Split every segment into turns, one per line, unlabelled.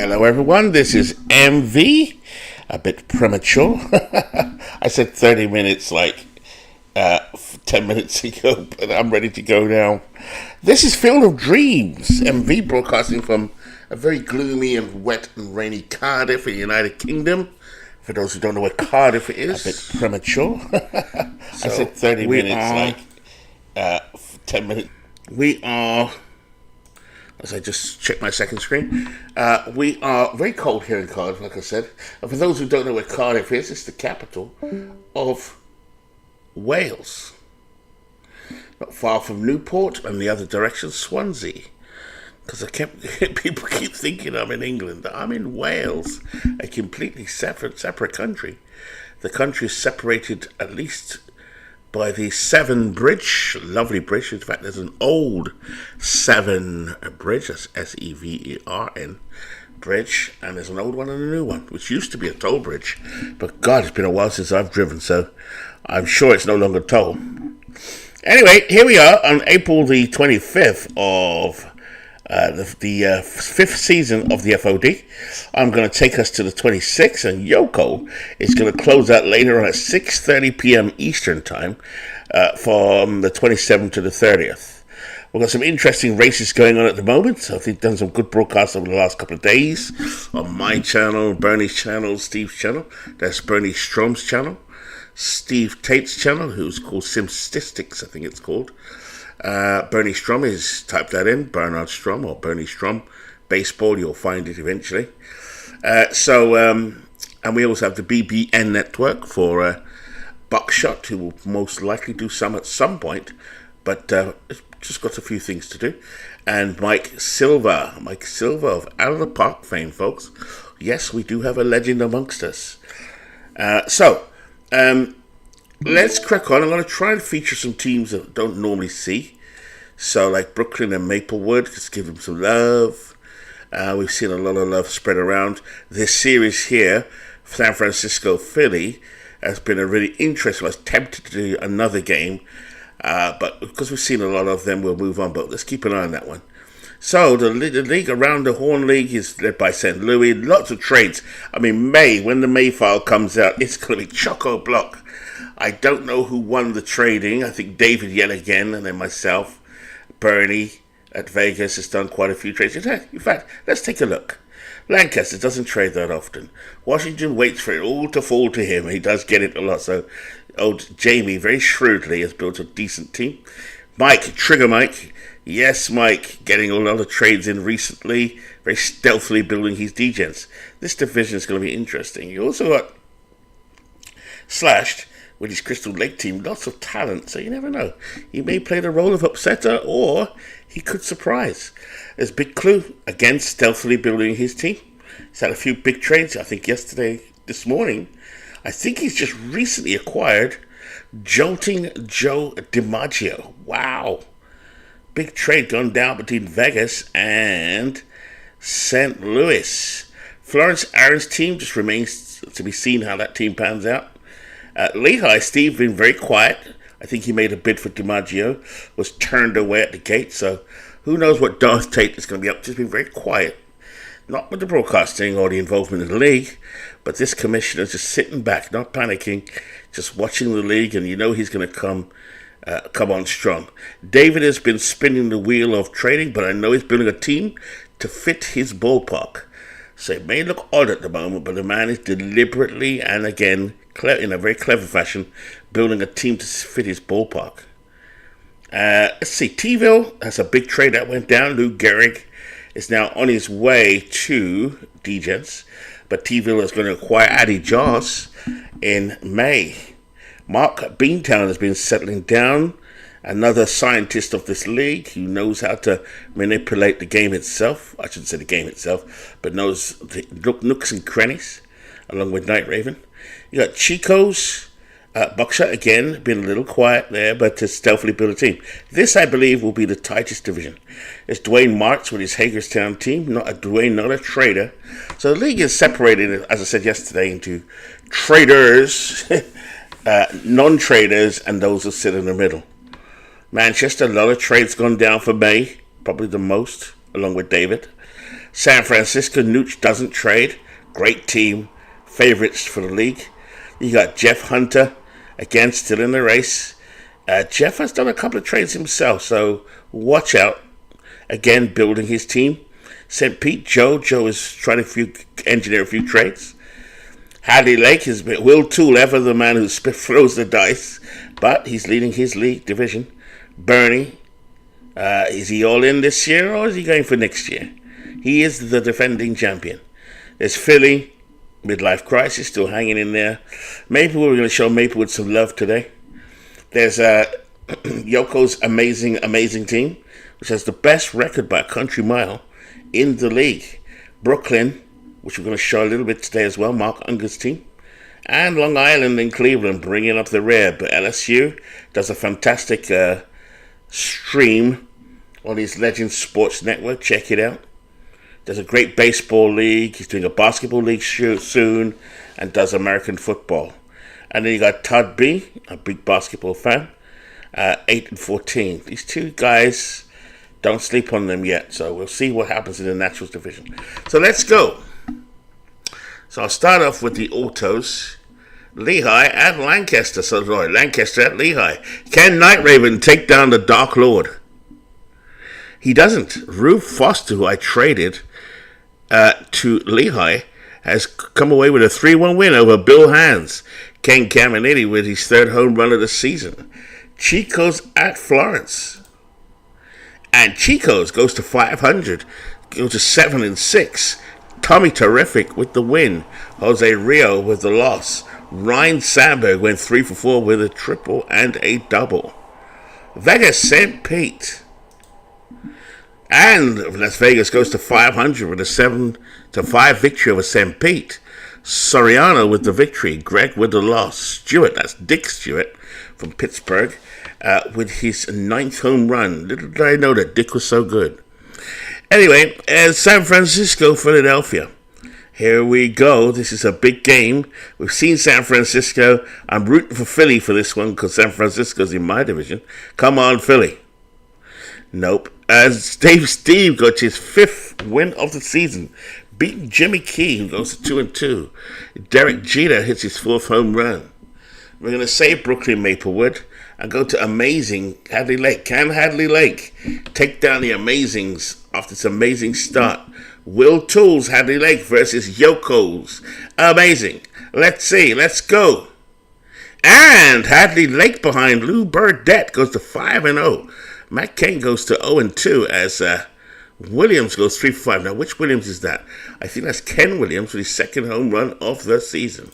Hello, everyone. This is MV. A bit premature. I said 30 minutes like 10 minutes ago, but I'm ready to go now. This is Field of Dreams. MV broadcasting from a very gloomy and wet and rainy Cardiff in the United Kingdom. For those who don't know where Cardiff is. A bit premature. I said 30 minutes like 10 minutes. We are... As I just check my second screen, we are very cold here in Cardiff, like I said. And for those who don't know where Cardiff is, it's the capital of Wales. Not far from Newport and the other direction, Swansea. Because people keep thinking I'm in England. I'm in Wales, a completely separate country. The country is separated at least by the Severn Bridge, lovely bridge. In fact, there's an old Severn Bridge, that's Severn bridge, and there's an old one and a new one, which used to be a toll bridge. But God, it's been a while since I've driven, so I'm sure it's no longer toll. Anyway, here we are on April the 25th of the fifth season of the FOD. I'm going to take us to the 26th, and Yoko is going to close out later on at 6:30 p.m. Eastern Time from the 27th to the 30th. We've got some interesting races going on at the moment. So I think done some good broadcasts over the last couple of days on my channel, Bernie's channel, Steve's channel. That's Bernie Strom's channel. Steve Tate's channel, who's called Simstistics, I think it's called. Bernie Strom is, type that in, Bernard Strom or Bernie Strom baseball, you'll find it eventually. And we also have the BBN network for Buckshot, who will most likely do some at some point, but just got a few things to do. And Mike Silver of Out of the Park fame, folks. Yes, we do have a legend amongst us. Let's crack on. I'm going to try and feature some teams that I don't normally see. So, like Brooklyn and Maplewood, just give them some love. We've seen a lot of love spread around. This series here, San Francisco, Philly, has been a really interesting. I was tempted to do another game, but because we've seen a lot of them, we'll move on. But let's keep an eye on that one. So, the league around the Horn League is led by St. Louis. Lots of trades. I mean, when the May file comes out, it's going to be chock-a-block. I don't know who won the trading. I think David yet again, and then myself. Bernie at Vegas has done quite a few trades. In fact, let's take a look. Lancaster doesn't trade that often. Washington waits for it all to fall to him. He does get it a lot. So, old Jamie, very shrewdly, has built a decent team. Mike, Trigger Mike. Yes, Mike, getting a lot of trades in recently. Very stealthily building his degens. This division is going to be interesting. You also got Slashed with his Crystal Lake team, lots of talent, so you never know. He may play the role of upsetter, or he could surprise. There's Big Clue, again, stealthily building his team. He's had a few big trades, I think this morning. I think he's just recently acquired Jolting Joe DiMaggio. Wow. Big trade gone down between Vegas and St. Louis. Florence Aaron's team just remains to be seen how that team pans out. Lehigh, Steve, been very quiet. I think he made a bid for DiMaggio, was turned away at the gate, so who knows what Darth Tate is going to be up to. He's been very quiet. Not with the broadcasting or the involvement in the league, but this commissioner is just sitting back, not panicking, just watching the league, and you know he's going to come on strong. David has been spinning the wheel of trading, but I know he's building a team to fit his ballpark. So it may look odd at the moment, but the man is deliberately and again, in a very clever fashion, building a team to fit his ballpark. Let's see, T-ville has a big trade that went down. Lou Gehrig is now on his way to Degens, but T-ville is going to acquire Addy Joss in May. Mark Beantown has been settling down, another scientist of this league who knows how to manipulate the game itself. I shouldn't say the game itself, but knows the nooks and crannies, along with Night Raven. You got Chico's Buckshot, again, been a little quiet there, but to stealthily build a team. This, I believe, will be the tightest division. It's Dwayne Marks with his Hagerstown team, not a trader. So the league is separated, as I said yesterday, into traders, non-traders, and those who sit in the middle. Manchester, a lot of trades gone down for May, probably the most, along with David. San Francisco, Nooch doesn't trade. Great team. Favorites for the league. You got Jeff Hunter, again, still in the race. Jeff has done a couple of trades himself, so watch out. Again, building his team. St. Pete, Joe is trying to engineer a few trades. Hadley Lake is Will Toole, ever the man who throws the dice, but he's leading his league division. Bernie, is he all in this year or is he going for next year? He is the defending champion. There's Philly, midlife crisis, still hanging in there. Maplewood, we're going to show Maplewood some love today. There's Yoko's amazing team, which has the best record by a country mile in the league. Brooklyn, which we're going to show a little bit today as well, Mark Unger's team. And Long Island and Cleveland bringing up the rear. But LSU does a fantastic stream on his Legends Sports Network. Check it out. There's a great baseball league. He's doing a basketball league soon and does American football. And then you got Todd B, a big basketball fan, 8-14. These two guys, don't sleep on them yet. So we'll see what happens in the Naturals division. So let's go. So I'll start off with the autos. Lehigh at Lancaster. So Lancaster at Lehigh. Can Night Raven take down the Dark Lord? He doesn't. Rube Foster, who I traded to Lehigh, has come away with a 3-1 win over Bill Hands. Ken Caminiti with his third home run of the season. Chico's at Florence. And Chico's goes to 500. Goes to 7-6. Tommy Terrific with the win. Jose Rio with the loss. Ryan Sandberg went 3 for 4 with a triple and a double. Vegas St. Pete. And Las Vegas goes to 500 with a 7-5 victory over St. Pete. Soriano with the victory. Greg with the loss. Stewart, that's Dick Stewart from Pittsburgh, with his 9th home run. Little did I know that Dick was so good. Anyway, San Francisco, Philadelphia. Here we go. This is a big game. We've seen San Francisco. I'm rooting for Philly for this one because San Francisco's in my division. Come on, Philly. Nope. As Steve got his 5th win of the season, beating Jimmy Key, who goes to 2-2. Derek Jeter hits his 4th home run. We're going to save Brooklyn Maplewood and go to amazing Hadley Lake. Can Hadley Lake take down the Amazings after this amazing start? Will Tools Hadley Lake versus Yoko's Amazing. Let's see. Let's go. And Hadley Lake behind Lou Burdette goes to 5-0. Matt Kane goes to 0-2 as Williams goes 3 for 5. Now, which Williams is that? I think that's Ken Williams with his 2nd home run of the season.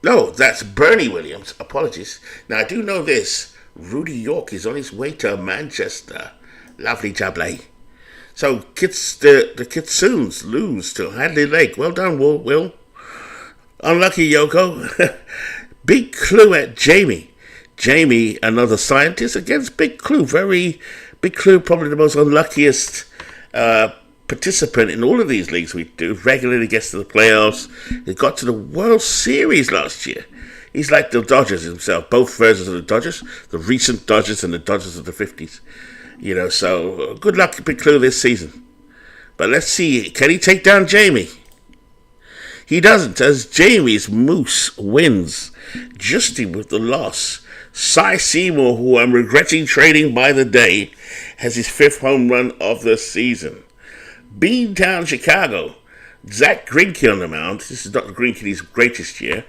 No, that's Bernie Williams. Apologies. Now, I do know this. Rudy York is on his way to Manchester. Lovely tablet. So, the Kitsunes lose to Hadley Lake. Well done, Will. Unlucky, Yoko. Big clue at Jamie. Jamie, another scientist, against Big Clue. Very Big Clue, probably the most unluckiest participant in all of these leagues we do. Regularly gets to the playoffs. He got to the World Series last year. He's like the Dodgers himself. Both versions of the Dodgers. The recent Dodgers and the Dodgers of the 50s. You know, so good luck, Big Clue, this season. But let's see. Can he take down Jamie? He doesn't, as Jamie's Moose wins. Justy with the loss. Cy Seymour, who I'm regretting trading by the day, has his 5th home run of the season. Beantown, Chicago. Zach Greinke on the mound. This is not Greinke's greatest year.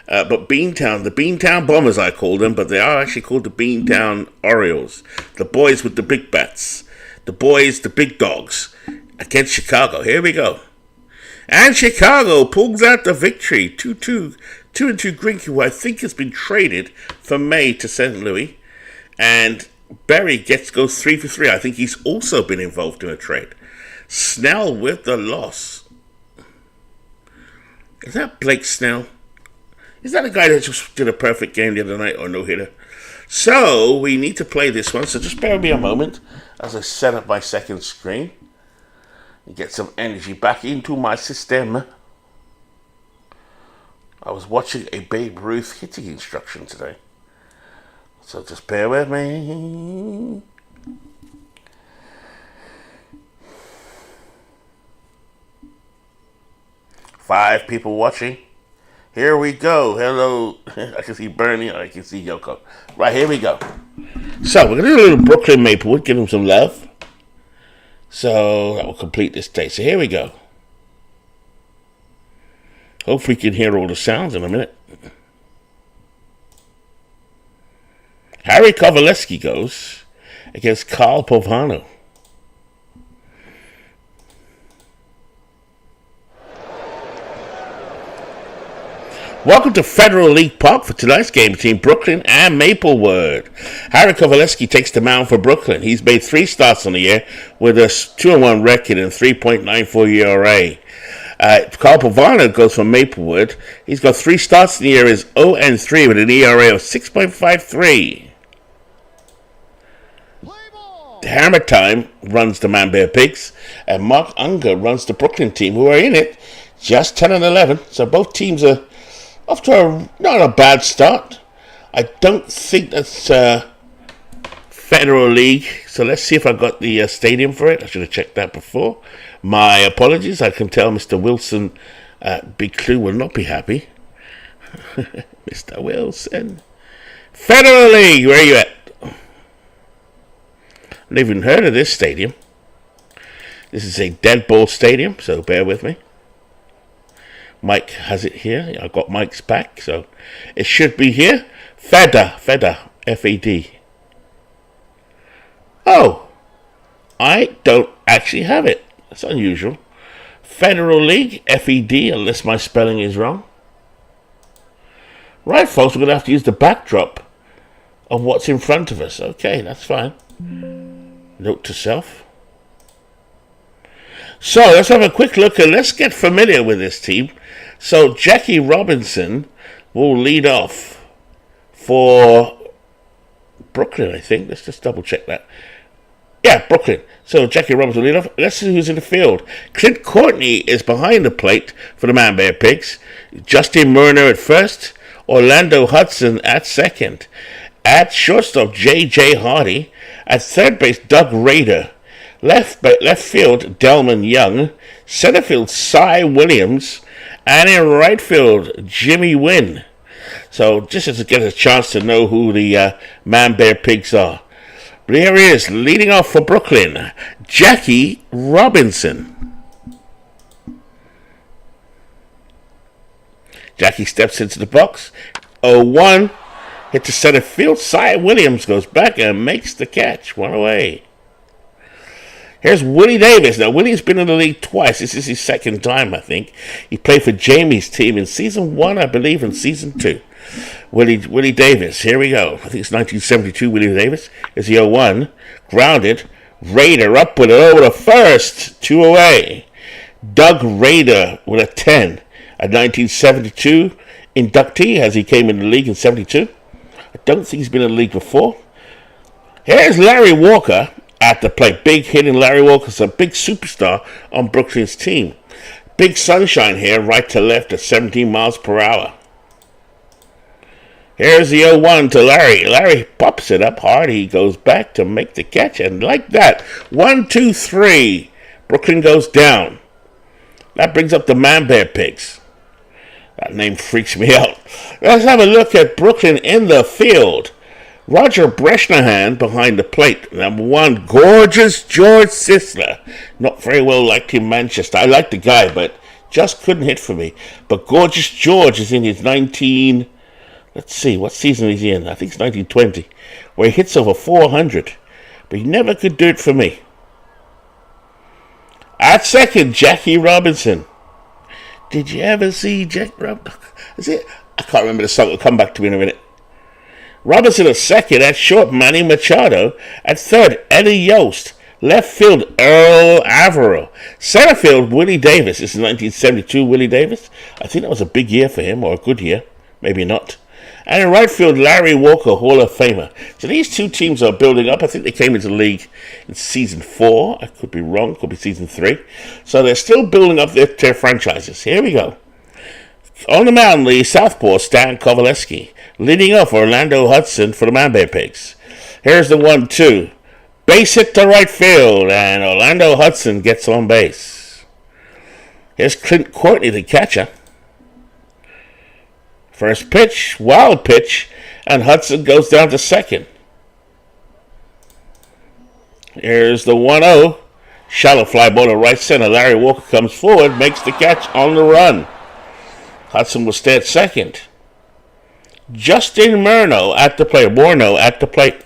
But Beantown, the Beantown Bombers I call them, but they are actually called the Beantown Orioles. The boys with the big bats. The boys, the big dogs. Against Chicago. Here we go. And Chicago pulls out the victory. 2-2 Greinke, who I think has been traded from May to St. Louis. And Berry goes 3 for 3. I think he's also been involved in a trade. Snell with the loss. Is that Blake Snell? Is that a guy that just did a perfect game the other night or no-hitter? So, we need to play this one. So just bear with me a moment as I set up my second screen. And get some energy back into my system. I was watching a Babe Ruth hitting instruction today. So just bear with me. 5 people watching. Here we go. Hello. I can see Bernie. I can see Yoko. Right, here we go. So, we're going to do a little Brooklyn Maplewood. Give them some love. So, that will complete this day. So, here we go. Hopefully, you can hear all the sounds in a minute. Harry Kovaleski goes against Carl Povano. Welcome to Federal League Park for tonight's game between Brooklyn and Maplewood. Harry Kovaleski takes the mound for Brooklyn. He's made 3 starts on the year with a 2-1 record and 3.94 ERA. Carl Povano goes for Maplewood. He's got 3 starts in the year, is 0-3 with an ERA of 6.53. Hammer Time runs the Man Bear Pigs, and Mark Unger runs the Brooklyn team, who are in it just 10-11. So both teams are off to not a bad start. I don't think that's Federal League. So let's see if I got the stadium for it. I should have checked that before. My apologies. I can tell Mr. Wilson, Big Clue, will not be happy. Mr. Wilson. Federal League, where are you at? I've never even heard of this stadium. This is a dead ball stadium, so bear with me. Mike has it here. I've got Mike's back, so it should be here. Feda, F-E-D. Oh, I don't actually have it. That's unusual. Federal League, F-E-D, unless my spelling is wrong. Right, folks, we're going to have to use the backdrop of what's in front of us. Okay, that's fine. Note to self. So let's have a quick look and let's get familiar with this team. So Jackie Robinson will lead off for Brooklyn, I think. Let's just double check that. Yeah, Brooklyn. So Jackie Robinson will lead off. Let's see who's in the field. Clint Courtney is behind the plate for the Man Bear Pigs. Justin Murner at first. Orlando Hudson at second. At shortstop, J.J. Hardy. At third base, Doug Rader. Left field, Delman Young. Center field, Cy Williams. And in right field, Jimmy Wynn. So just to get a chance to know who the Man Bear Pigs are. But here he is, leading off for Brooklyn, Jackie Robinson. Jackie steps into the box. 0-1. Hit to center field. Cy Williams goes back and makes the catch. 1 away. Here's Willie Davis. Now, Willie's been in the league twice. This is his second time, I think. He played for Jamie's team in season 1, I believe, and season 2. Willie Davis. Here we go. I think it's 1972 Willie Davis. Is the 0-1. Grounded. Rader up with it over the first. 2 away. Doug Rader with a 10. A 1972 inductee as he came in the league in 72. I don't think he's been in the league before. Here's Larry Walker at the plate. Big hitting Larry Walker's a big superstar on Brooklyn's team. Big sunshine here, right to left at 17 miles per hour. Here's the 0-1 to Larry. Larry pops it up hard. He goes back to make the catch, and like that, 1, 2, 3. Brooklyn goes down. That brings up the Man Bear Pigs. That name freaks me out. Let's have a look at Brooklyn in the field. Roger Bresnahan behind the plate. Number 1, gorgeous George Sisler. Not very well liked in Manchester. I like the guy, but just couldn't hit for me. But gorgeous George is in his let's see, what season is he in? I think it's 1920, where he hits over 400. But he never could do it for me. At second, Jackie Robinson. Did you ever see Jack Robinson? Is it? I can't remember the song. It'll come back to me in a minute. Robinson at second. At short, Manny Machado. At third, Eddie Yost. Left field, Earl Averill. Center field, Willie Davis. This is 1972 Willie Davis. I think that was a big year for him, or a good year. Maybe not. And in right field, Larry Walker, Hall of Famer. So these two teams are building up. I think they came into the league in season 4. I could be wrong. Could be season 3. So they're still building up their franchises. Here we go. On the mound, the southpaw, Stan Kovaleski. Leading off, Orlando Hudson for the Man Bear Pigs. Here's the 1-2. Base hit to right field, and Orlando Hudson gets on base. Here's Clint Courtney, the catcher. First pitch, wild pitch, and Hudson goes down to second. Here's the 1-0. Shallow fly ball to right center. Larry Walker comes forward, makes the catch on the run. Hudson will stay at second. Justin Morneau at the plate.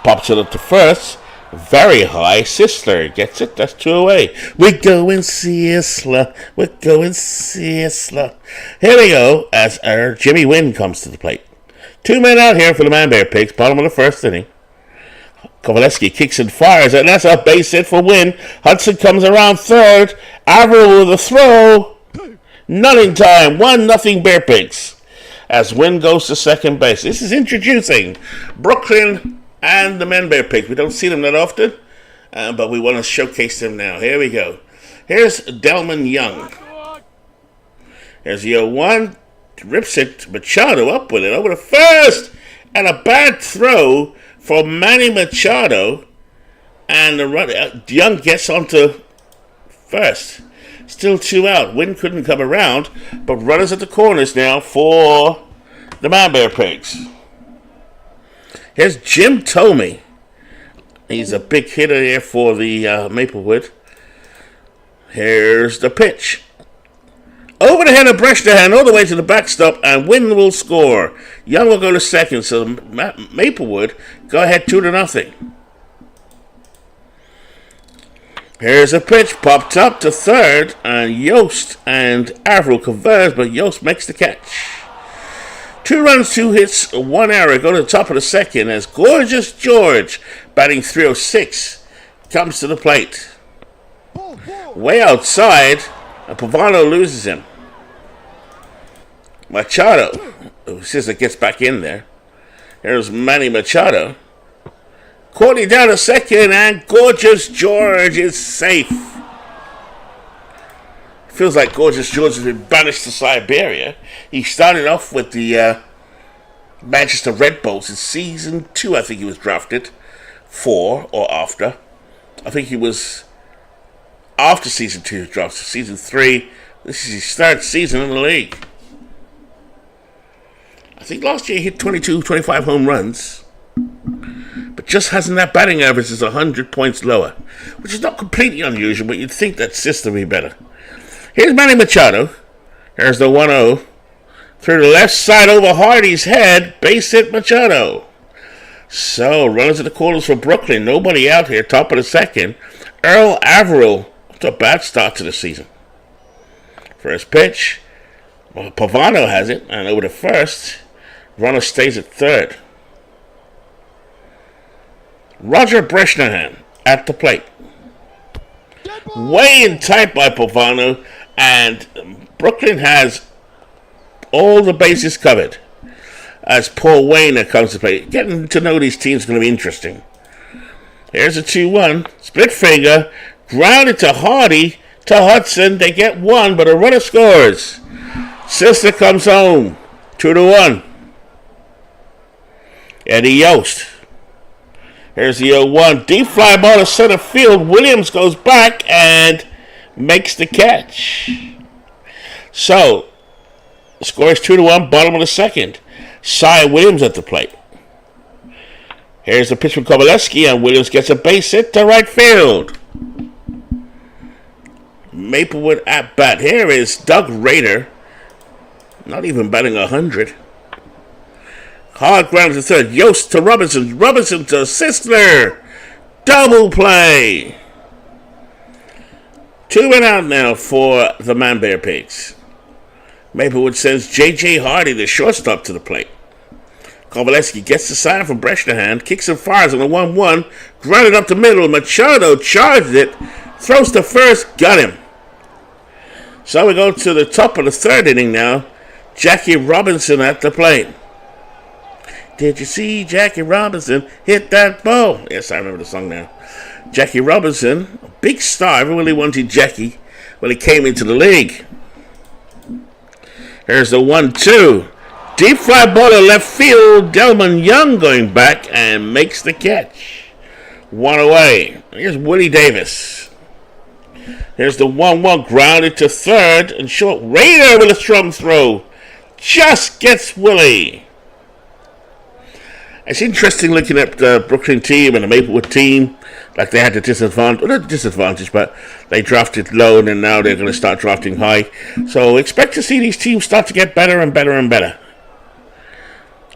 Pops it up to first. Very high. Sisler gets it. That's 2 away. We're going Sisler. Here we go as our Jimmy Wynn comes to the plate. 2 men out here for the Man Bear Pigs. Bottom of the first inning. Kovaleski kicks and fires, and that's a base hit for Wynn. Hudson comes around third. Averill with a throw. None in time. 1-0 Bear Pigs. As Wynn goes to second base. This is introducing Brooklyn and the Men Bear Pigs. We don't see them that often, but we want to showcase them now. Here we go. Here's Delman Young. Here's the 0-1. Rips it. Machado up with it. Over to first. And a bad throw for Manny Machado. And Young gets onto first. Still 2 out. Wynn couldn't come around, but runners at the corners now for the Man Bear Pigs. Here's Jim Thome. He's a big hitter there for the Maplewood. Here's the pitch. Over the head of Bresnahan, all the way to the backstop, and Wynn will score. Young will go to second, so Maplewood go ahead 2-0. Here's a pitch, popped up to third, and Yost and Averill converge, but Yost makes the catch. 2 runs, 2 hits, 1 error. Go to the top of the second as Gorgeous George, batting .306, comes to the plate. Way outside, and Pavano loses him. Machado, Sisler gets back in there. Here's Manny Machado. Courtney down to second, and Gorgeous George is safe. Feels like Gorgeous George has been banished to Siberia. He started off with the Manchester Red Bulls in season 2. I think he was drafted 4 or after. I think he was after season 2 he was drafted. Season 3. This is his 3rd season in the league. I think last year he hit 22, 25 home runs. But just hasn't that batting average is 100 points lower. Which is not completely unusual, but you'd think that system would be better. Here's Manny Machado. Here's the 1-0. Through the left side over Hardy's head. Base hit Machado. So, runners at the corners for Brooklyn. Nobody out here. Top of the second. Earl Averill. It's a bad start to the season. First pitch. Well, Pavano has it. And over to first. Runner stays at third. Roger Bresnahan at the plate. Way in tight by Pavano. And Brooklyn has all the bases covered as Paul Wainer comes to play. Getting to know these teams is going to be interesting. Here's a 2-1. Split finger. Grounded to Hardy. To Hudson. They get 1, but a runner scores. Sisler comes home. 2-1. Eddie Yost. Here's the 0-1. Deep fly ball to center field. Williams goes back and makes the catch. So, the score is 2-1, bottom of the second. Cy Williams at the plate. Here's the pitch from Kovaleski, and Williams gets a base hit to right field. Maplewood at bat. Here is Doug Rader. Not even batting 100. Hard ground to third. Yost to Robinson. Robinson to Sisler. Double play. 2 men out now for the Man Bear Pigs. Maplewood sends J.J. Hardy, the shortstop, to the plate. Kovaleski gets the sign from Bresnahan, kicks and fires on the 1-1, grounded up the middle. Machado charged it, throws to first, got him. So we go to the top of the 3rd inning now. Jackie Robinson at the plate. Did you see Jackie Robinson hit that ball? Yes, I remember the song now. Jackie Robinson, a big star. Everyone really wanted Jackie when he came into the league. Here's the 1-2. Deep fly ball to left field. Delman Young going back and makes the catch. 1 away. Here's Willie Davis. Here's the 1-1 grounded to third and short. Raider with a strong throw. Just gets Willie. It's interesting looking at the Brooklyn team and the Maplewood team. Like they had the disadvantage, well, not disadvantage, but they drafted low and then now they're going to start drafting high. So expect to see these teams start to get better and better and better.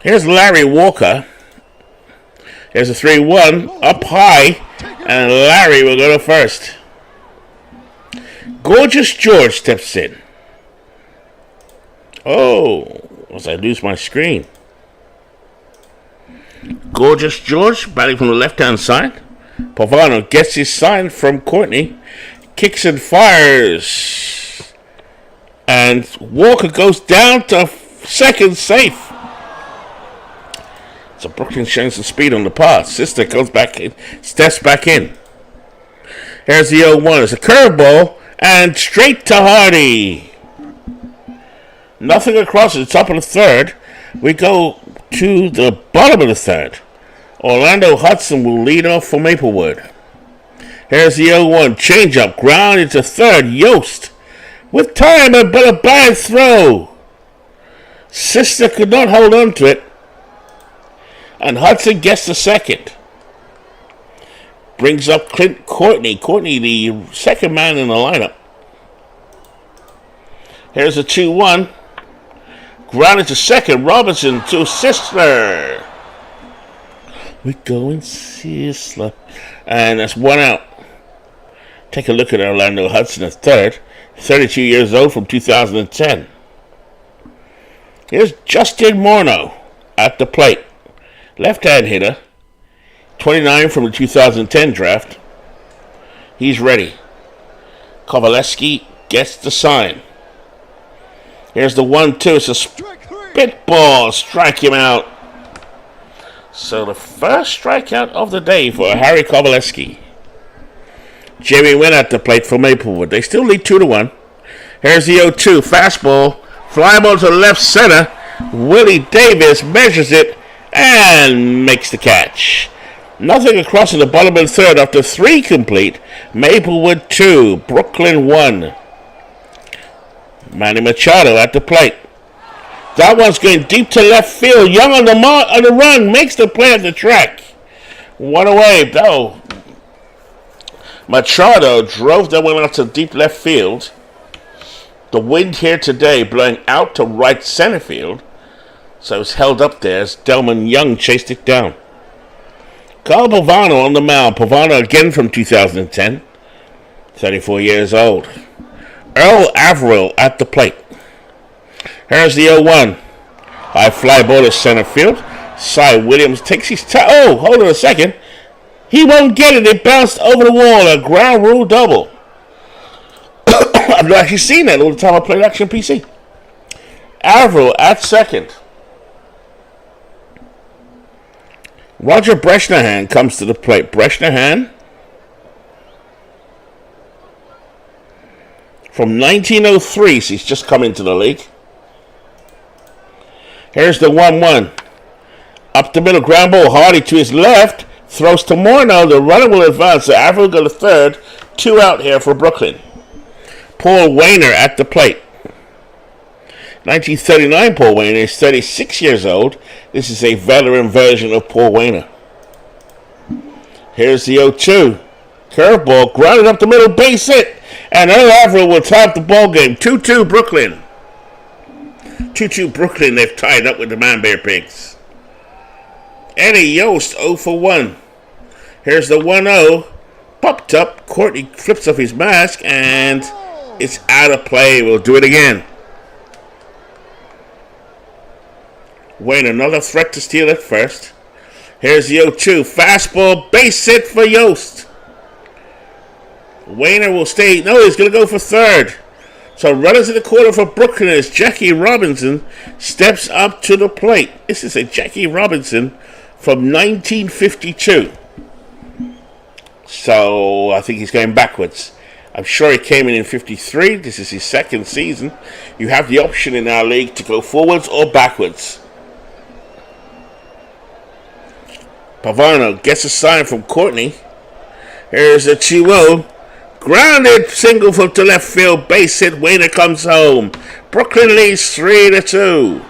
Here's Larry Walker. Here's a 3-1 up high, and Larry will go to first. Gorgeous George steps in. Oh, as I lose my screen. Gorgeous George batting from the left-hand side. Pavano gets his sign from Courtney. Kicks and fires. And Walker goes down to second safe. So Brooklyn showing some speed on the pass. Sister goes back in, steps back in. Here's the 0-1. It's a curveball and straight to Hardy. Nothing across the top of the third. We go to the bottom of the third. Orlando Hudson will lead off for Maplewood. Here's the 0-1. Changeup grounded to third. Yost with time but a bad throw. Sister could not hold on to it. And Hudson gets the second. Brings up Clint Courtney. Courtney, the second man in the lineup. Here's a 2-1. Grounded to second. Robinson to Sisler. We go in Sisler. And that's one out. Take a look at Orlando Hudson at third. 32 years old from 2010. Here's Justin Morneau at the plate. Left-hand hitter, 29 from the 2010 draft. He's ready. Kovaleski gets the sign. Here's the 1-2. It's a spitball. Strike him out. So the first strikeout of the day for Harry Kovaleski. Jamie Wynn at the plate for Maplewood. They still lead 2-1. Here's the 0-2. Fastball. Fly ball to left center. Willie Davis measures it and makes the catch. Nothing across in the bottom of the third after 3 complete. Maplewood 2, Brooklyn 1. Manny Machado at the plate. That one's going deep to left field. Young on the run, makes the play at the track. One away, though. Machado drove that one out to deep left field. The wind here today blowing out to right center field. So it's held up there as Delman Young chased it down. Carl Pavano on the mound. Pavano again from 2010. 34 years old. Earl Averill at the plate. Here's the 0-1. High fly ball to center field. Cy Williams takes his time. Oh, hold on a second. He won't get it. It bounced over the wall. A ground rule double. I've not actually seen that all the time I played Action PC. Averill at second. Roger Bresnahan comes to the plate. Bresnahan from 1903, so he's just come into the league. Here's the 1-1. Up the middle, ground ball. Hardy to his left. Throws to Morneau. The runner will advance. So Averill go to third. 2 out here for Brooklyn. Paul Wainer at the plate. 1939 Paul Wainer is 36 years old. This is a veteran version of Paul Wainer. Here's the 0-2. Curveball grounded up the middle, base hit. And Earl Averill will tie up the ball game. 2-2 Brooklyn. 2-2 Brooklyn. They've tied up with the Man Bear Pigs. Eddie Yost 0 for 1. Here's the 1-0. Popped up. Courtney flips off his mask and it's out of play. We'll do it again. Wayne, another threat to steal at first. Here's the 0-2. Fastball, base hit for Yost. Wayner will stay. No, he's going to go for third. So runners in the corner for Brooklyn as Jackie Robinson steps up to the plate. This is a Jackie Robinson from 1952. So I think he's going backwards. I'm sure he came in 53. This is his second season. You have the option in our league to go forwards or backwards. Pavano gets a sign from Courtney. Here's a 2-0. Grounded single foot to left field, base hit. Wainer comes home. Brooklyn leads 3-2.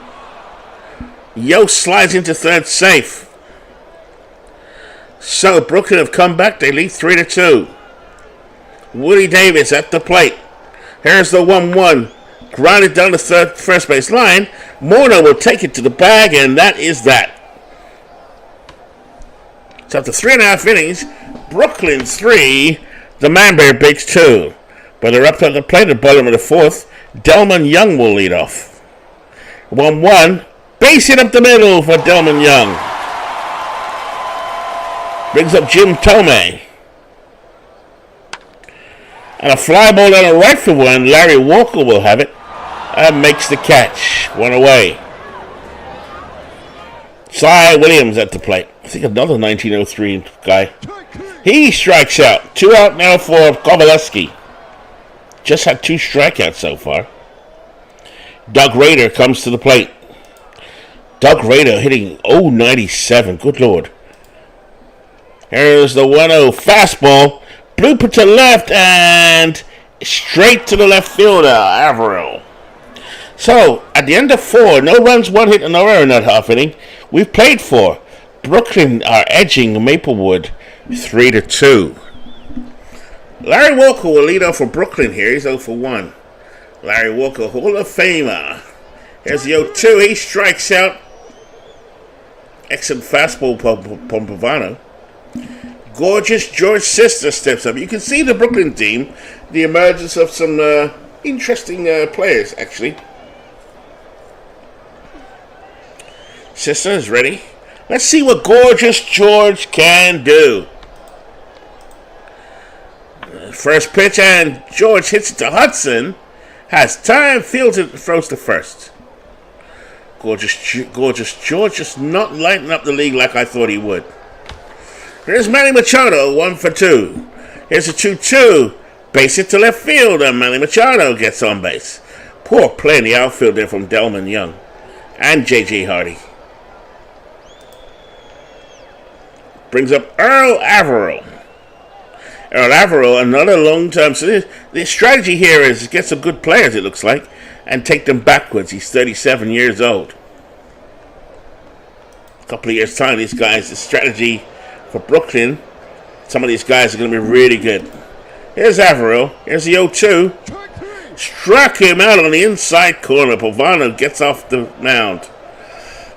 Yost slides into third safe. So Brooklyn have come back. They lead 3-2. Woody Davis at the plate. Here's the 1-1. Grounded down the first base line. Morneau will take it to the bag, and that is that. So after 3.5 innings, Brooklyn 3, the Manbury Bigs 2. But they're up at the plate at the bottom of the fourth. Delman Young will lead off. 1-1. Base hit up the middle for Delman Young. Brings up Jim Thome. And a fly ball down the right for one. Larry Walker will have it. And makes the catch. One away. Cy Williams at the plate. I think another 1903 guy. He strikes out. 2 out now for Kovaleski. Just had 2 strikeouts so far. Doug Rader comes to the plate. Doug Rader hitting .097. Good Lord. Here's the 1-0 fastball. Blooper to left and straight to the left fielder, Averill. So, at the end of 4, no runs, 1 hit, and no error in that half inning. We've played 4. Brooklyn are edging Maplewood 3-2. Larry Walker will lead off for Brooklyn here. He's 0 for 1. Larry Walker, Hall of Famer. Here's the 0-2. He strikes out. Excellent fastball from Pavano. Gorgeous George Sister steps up. You can see the Brooklyn team, the emergence of some interesting players, actually. Sister is ready. Let's see what Gorgeous George can do. First pitch, and George hits it to Hudson. Has time, fields it, throws to first. Gorgeous George just not lighting up the league like I thought he would. Here's Manny Machado, 1 for 2. Here's a 2-2. Base hit to left field, and Manny Machado gets on base. Poor play in the outfield there from Delman Young and J.J. Hardy. Brings up Earl Averill. Earl Averill, another long-term. So the strategy here is to get some good players, it looks like, and take them backwards. He's 37 years old. A couple of years' time, these guys, the strategy for Brooklyn, some of these guys are going to be really good. Here's Averill. Here's the 0-2. Struck him out on the inside corner. Pavano gets off the mound.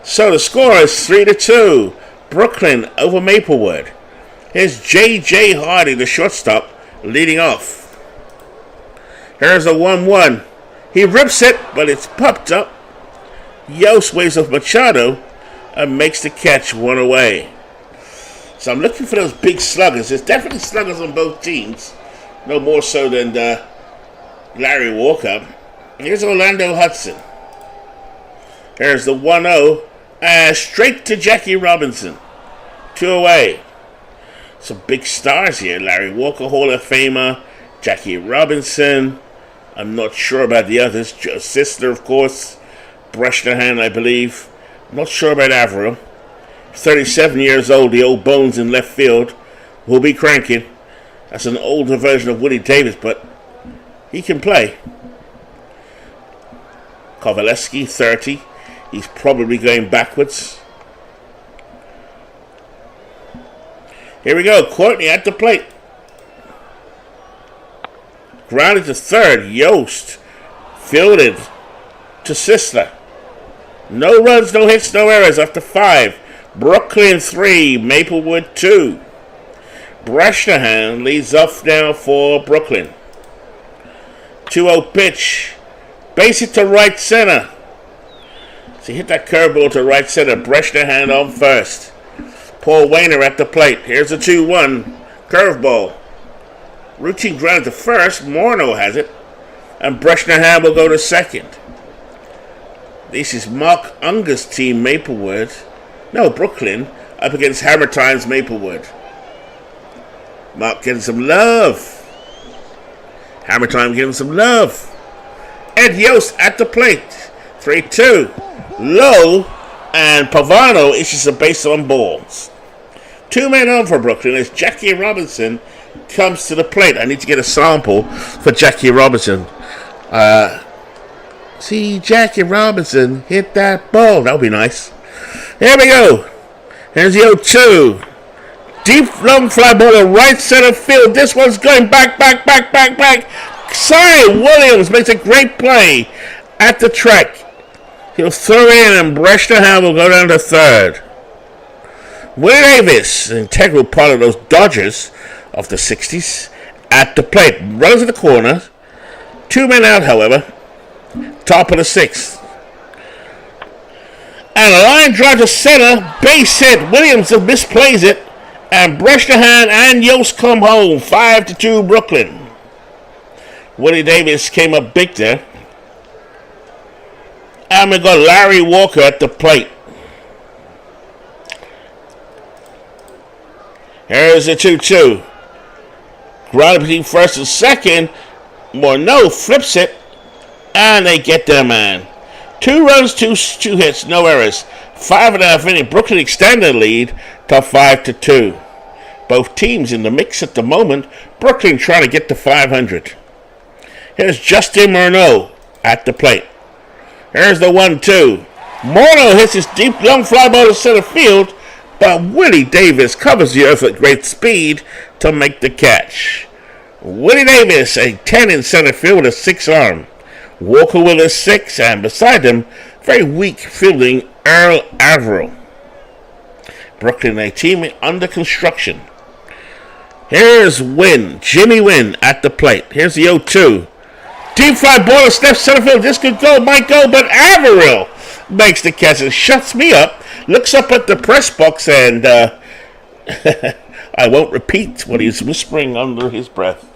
So the score is 3-2. Brooklyn over Maplewood. Here's J.J. Hardy, the shortstop, leading off. Here's a 1-1. He rips it, but it's popped up. Yost waves off Machado and makes the catch, 1 away. So I'm looking for those big sluggers. There's definitely sluggers on both teams. No more so than Larry Walker. Here's Orlando Hudson. Here's the 1-0. Straight to Jackie Robinson. 2 away. Some big stars here. Larry Walker, Hall of Famer. Jackie Robinson. I'm not sure about the others. Sister, of course. Bresnahan, I believe. I'm not sure about Averill. 37 years old, the old bones in left field. Will be cranking. That's an older version of Woody Davis, but he can play. Kovaleski, 30. He's probably going backwards. Here we go. Courtney at the plate. Grounded to third. Yost fielded to Sisler. No runs, no hits, no errors after 5. Brooklyn 3, Maplewood 2. Bresnahan leads off now for Brooklyn. 2-0 pitch. Base hit to right center. So he hit that curveball to right center. Bresnahan on first. Paul Wainer at the plate. Here's a 2-1 curveball. Routine ground to first. Morneau has it. And Bresnahan will go to second. This is Mark Unger's team, Maplewood. No, Brooklyn up against Hammer Times Maplewood. Mark getting some love. Hammer Time getting some love. Ed Yost at the plate. 3-2. Low. And Pavano issues a base on balls. 2 men on for Brooklyn as Jackie Robinson comes to the plate. I need to get a sample for Jackie Robinson. See Jackie Robinson hit that ball. That would be nice. Here we go. Here's the 0-2. Deep long fly ball to right center field. This one's going back. Cy Williams makes a great play at the track. He'll throw in and Bresnahan will go down to third. Willie Davis, an integral part of those Dodgers of the 60s, at the plate. Runs in the corner. 2 men out, however. Top of the 6th. And a line drive to center. Base hit. Williams misplays it. And Bresnahan and Yost come home. 5-2 Brooklyn. Willie Davis came up big there. And we got Larry Walker at the plate. Here's the 2-2. Ground between first and second. Morneau flips it. And they get their man. 2 runs, two hits, no errors. 5.5 innings. Brooklyn extended the lead to 5-2. Both teams in the mix at the moment. Brooklyn trying to get to 500. Here's Justin Morneau at the plate. Here's the 1-2. Morneau hits his deep long fly ball to center field, but Willie Davis covers the earth at great speed to make the catch. Willie Davis, a 10 in center field with a 6 arm. Walker with a 6, and beside him, very weak fielding Earl Averill. Brooklyn, a team under construction. Here's Jimmy Wynn at the plate. Here's the 0-2. Deep fly ball to left center field. This could go, might go, but Averill makes the catch and shuts me up. Looks up at the press box and I won't repeat what he's whispering under his breath.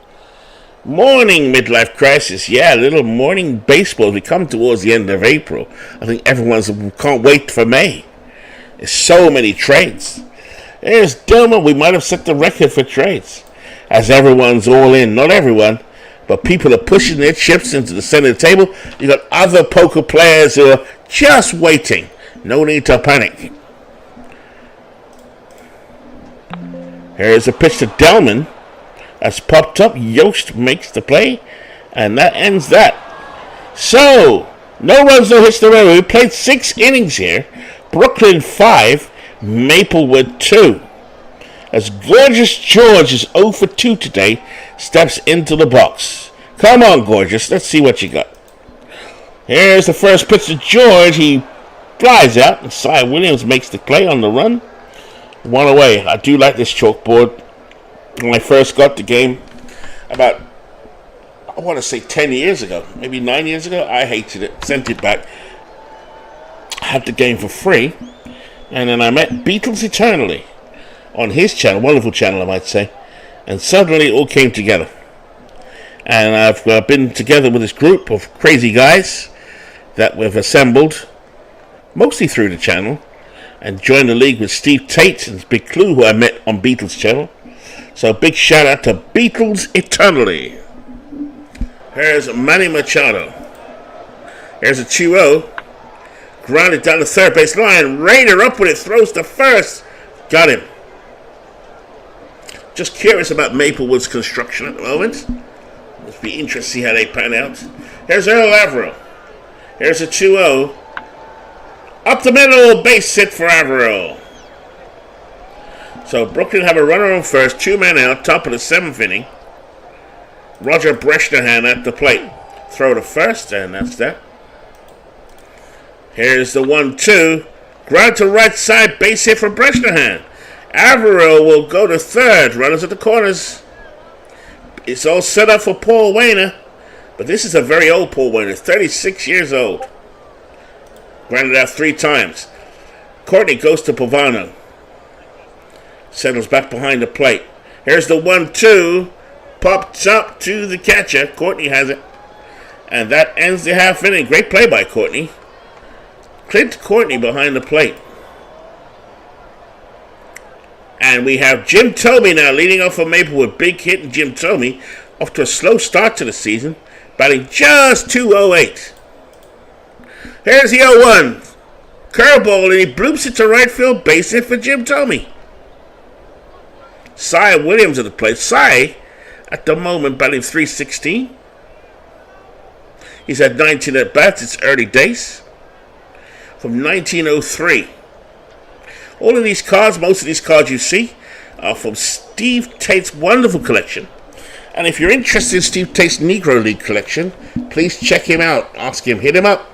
Morning midlife crisis. Yeah, a little morning baseball as we come towards the end of April. I think everyone's can't wait for May. There's so many trades. There's Dillman. We might have set the record for trades. As everyone's all in. Not everyone, but people are pushing their chips into the center of the table. You got other poker players who are just waiting. No need to panic. Here's a pitch to Delman. That's popped up. Yost makes the play. And that ends that. So, no runs, no hits, no error. We played 6 innings here. Brooklyn 5, Maplewood 2. As Gorgeous George is 0 for 2 today, steps into the box. Come on, Gorgeous. Let's see what you got. Here's the first pitch to George. He flies out, and Cy Williams makes the play on the run. 1 away. I do like this chalkboard. When I first got the game, about, I want to say 10 years ago, maybe 9 years ago, I hated it, sent it back. I had the game for free, and then I met Beatles Eternally on his channel, wonderful channel I might say, and suddenly it all came together. And I've been together with this group of crazy guys that we've assembled, mostly through the channel, and joined the league with Steve Tate and Big Clue, who I met on Beatles channel. So big shout out to Beatles Eternally. Here's Manny Machado. Here's a 2-0. Grounded down the third base line. Raider up with it. Throws to first. Got him. Just curious about Maplewood's construction at the moment. It'll be interesting to see how they pan out. Here's Earl Averill. Here's a 2-0. Up the middle. Base hit for Averill. So Brooklyn have a runner on first, 2 men out, top of the 7th inning. Roger Bresnahan at the plate. Throw to first, and that's that. Here's the 1-2. Ground to right side, base hit for Bresnahan. Averill will go to third. Runners at the corners. It's all set up for Paul Waner. But this is a very old Paul Waner, 36 years old. Grounded out 3 times. Courtney goes to Pavano. Settles back behind the plate. Here's the 1-2. Popped up to the catcher. Courtney has it. And that ends the half inning. Great play by Courtney. Clint Courtney behind the plate. And we have Jim Thome now leading off for Maplewood. Big hit in Jim Thome. Off to a slow start to the season. Batting just .208. Here's the 0-1. Curveball, and he bloops it to right field. Base hit for Jim Thome. Cy Williams at the plate. Cy, at the moment, batting .316. He's had 19 at bats. It's early days. From 1903. All of these cards, most of these cards you see, are from Steve Tate's wonderful collection. And if you're interested in Steve Tate's Negro League collection, please check him out. Ask him, hit him up.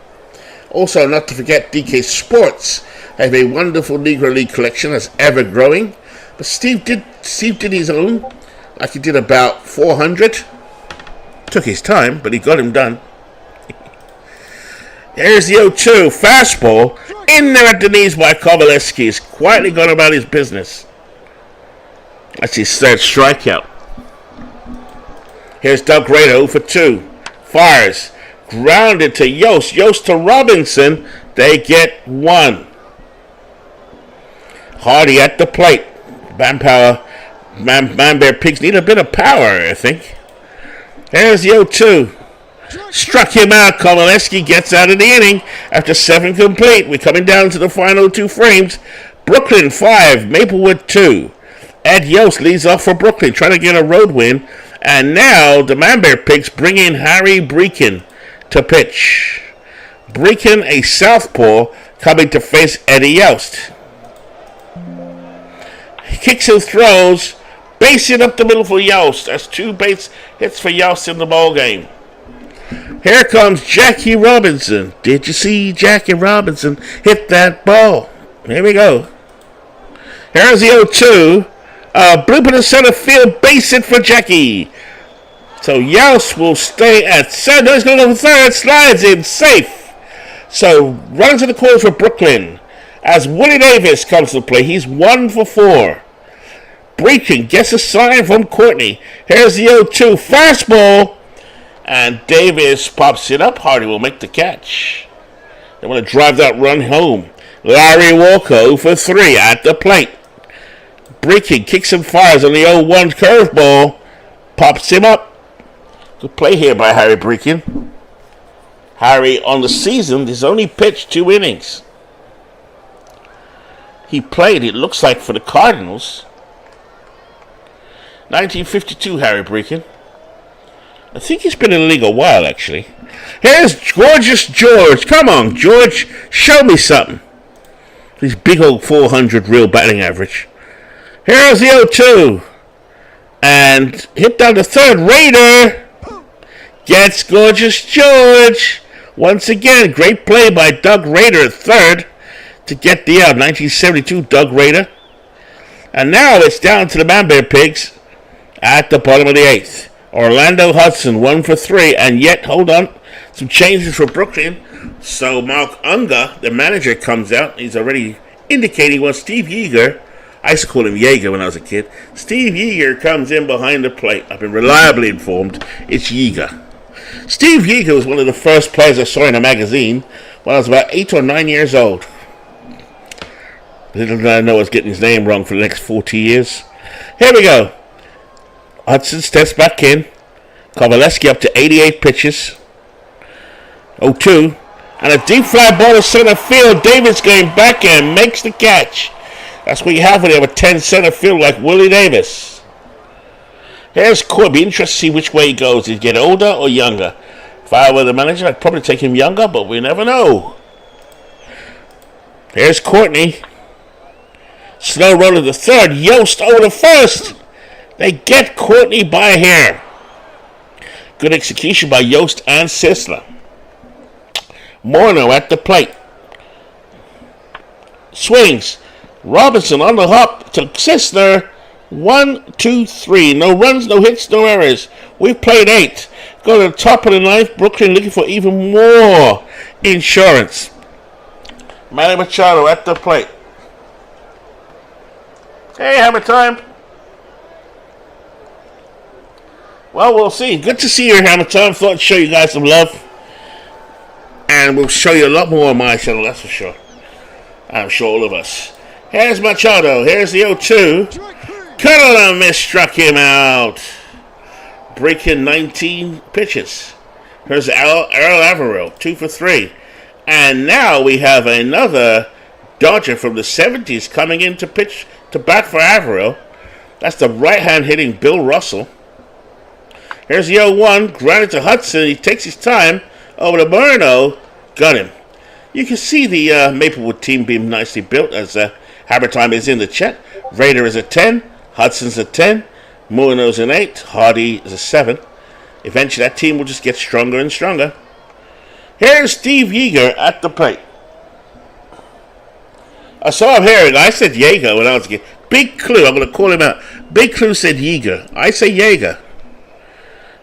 Also, not to forget, DK Sports have a wonderful Negro League collection that's ever growing. But Steve did his own, like he did about 400. Took his time, but he got him done. Here's the 0-2 fastball in there at the knees by Kovaleski. He's quietly gone about his business. That's his third strikeout. Here's Doug Rader 0 for 2. Fires. Grounded to Yost. Yost to Robinson. They get 1. Hardy at the plate. Man Bear Pigs need a bit of power, I think. Here's the 0-2. Struck him out. Kovaleski gets out of the inning after 7 complete. We're coming down to the final 2 frames. Brooklyn 5, Maplewood 2. Ed Yost leads off for Brooklyn, trying to get a road win. And now the Man Bear Pigs bring in Harry Breakin to pitch. Breakin, a southpaw, coming to face Eddie Yost. He kicks and throws, base it up the middle for Yost. That's 2 base hits for Yost in the ball game. Here comes Jackie Robinson. Did you see Jackie Robinson hit that ball? Here we go. Here's the 0-2. Bloop in the center field, base hit for Jackie. So Yost will stay at center. He's going to go for third, slides in, safe. So runs to the corner for Brooklyn. As Willie Davis comes to play, he's 1 for 4. Breaking gets a sign from Courtney. Here's the 0-2 fastball. And Davis pops it up. Hardy will make the catch. They want to drive that run home. Larry Walker 0 for 3 at the plate. Breaking kicks and fires on the 0-1 curveball. Pops him up. Good play here by Harry Breakin. Harry, on the season, has only pitched 2 innings. He played, it looks like, for the Cardinals. 1952, Harry Breakin. I think he's been in the league a while, actually. Here's Gorgeous George. Come on, George. Show me something. His big old 400 real batting average. Here's the 0-2. And hit down the third. Raider gets Gorgeous George. Once again, great play by Doug Raider at third to get the out. 1972, Doug Raider. And now it's down to the Man Bear Pigs at the bottom of the 8th. Orlando Hudson 1 for 3, and yet, hold on, some changes for Brooklyn. So Mark Unger, the manager, comes out. He's already indicating, well, Steve Yeager, I used to call him Yeager when I was a kid. Steve Yeager comes in behind the plate. I've been reliably informed it's Yeager. Steve Yeager was one of the first players I saw in a magazine when I was about 8 or 9 years old. Little did I know I was getting his name wrong for the next 40 years. Here we go. Hudson steps back in. Kovaleski up to 88 pitches. 0-2. And a deep fly ball to center field. Davis going back and makes the catch. That's what you have when you have a 10 center field like Willie Davis. Here's Court. Be interested to see which way he goes. Does he get older or younger? If I were the manager, I'd probably take him younger, but we never know. Here's Courtney. Slow roller to third. Yost over to first. They get Courtney by a hair. Good execution by Yost and Sisler. Morneau at the plate. Swings. Robinson on the hop to Sisler. 1, 2, 3. No runs, no hits, no errors. We've played 8. Go to the top of the 9th. Brooklyn looking for even more insurance. Manny Machado at the plate. Hey, hammer time. Well, we'll see. Good to see you here, Hammer Time. Thought I'd show you guys some love. And we'll show you a lot more on my channel, that's for sure. I'm sure all of us. Here's Machado. Here's the 0-2. Cut on a miss. Struck him out. Breaking 19 pitches. Here's Earl Averill. 2 for 3. And now we have another Dodger from the 70s coming in to pitch to bat for Averill. That's the right hand hitting Bill Russell. Here's the 0-1. Grounded to Hudson. He takes his time over to Morneau. Got him. You can see the Maplewood team being nicely built as Hammer Time is in the chat. Raider is a 10. Hudson's a 10. Morneau's an 8. Hardy is a 7. Eventually that team will just get stronger and stronger. Here's Steve Yeager at the plate. I saw him hearing. I said Yeager when I was a kid. Big Clue. I'm going to call him out. Big Clue said Yeager. I say Yeager.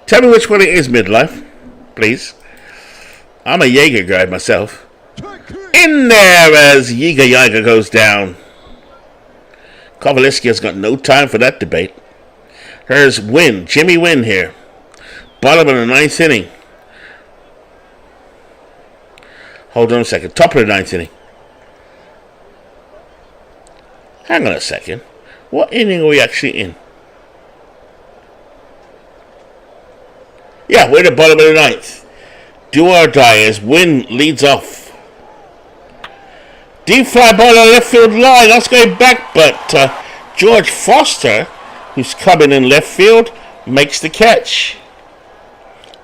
Tell me which one it is, Midlife. Please. I'm a Yeager guy myself. In there as Yeager goes down. Kovaleski has got no time for that debate. Here's Wynn. Jimmy Wynn here. Bottom of the 9th inning. Hold on a second. Top of the 9th inning. Hang on a second. What inning are we actually in? Yeah, we're at the bottom of the 9th. Do or die as Wynn leads off. Deep fly ball on the left field line. That's going back, but George Foster, who's coming in left field, makes the catch.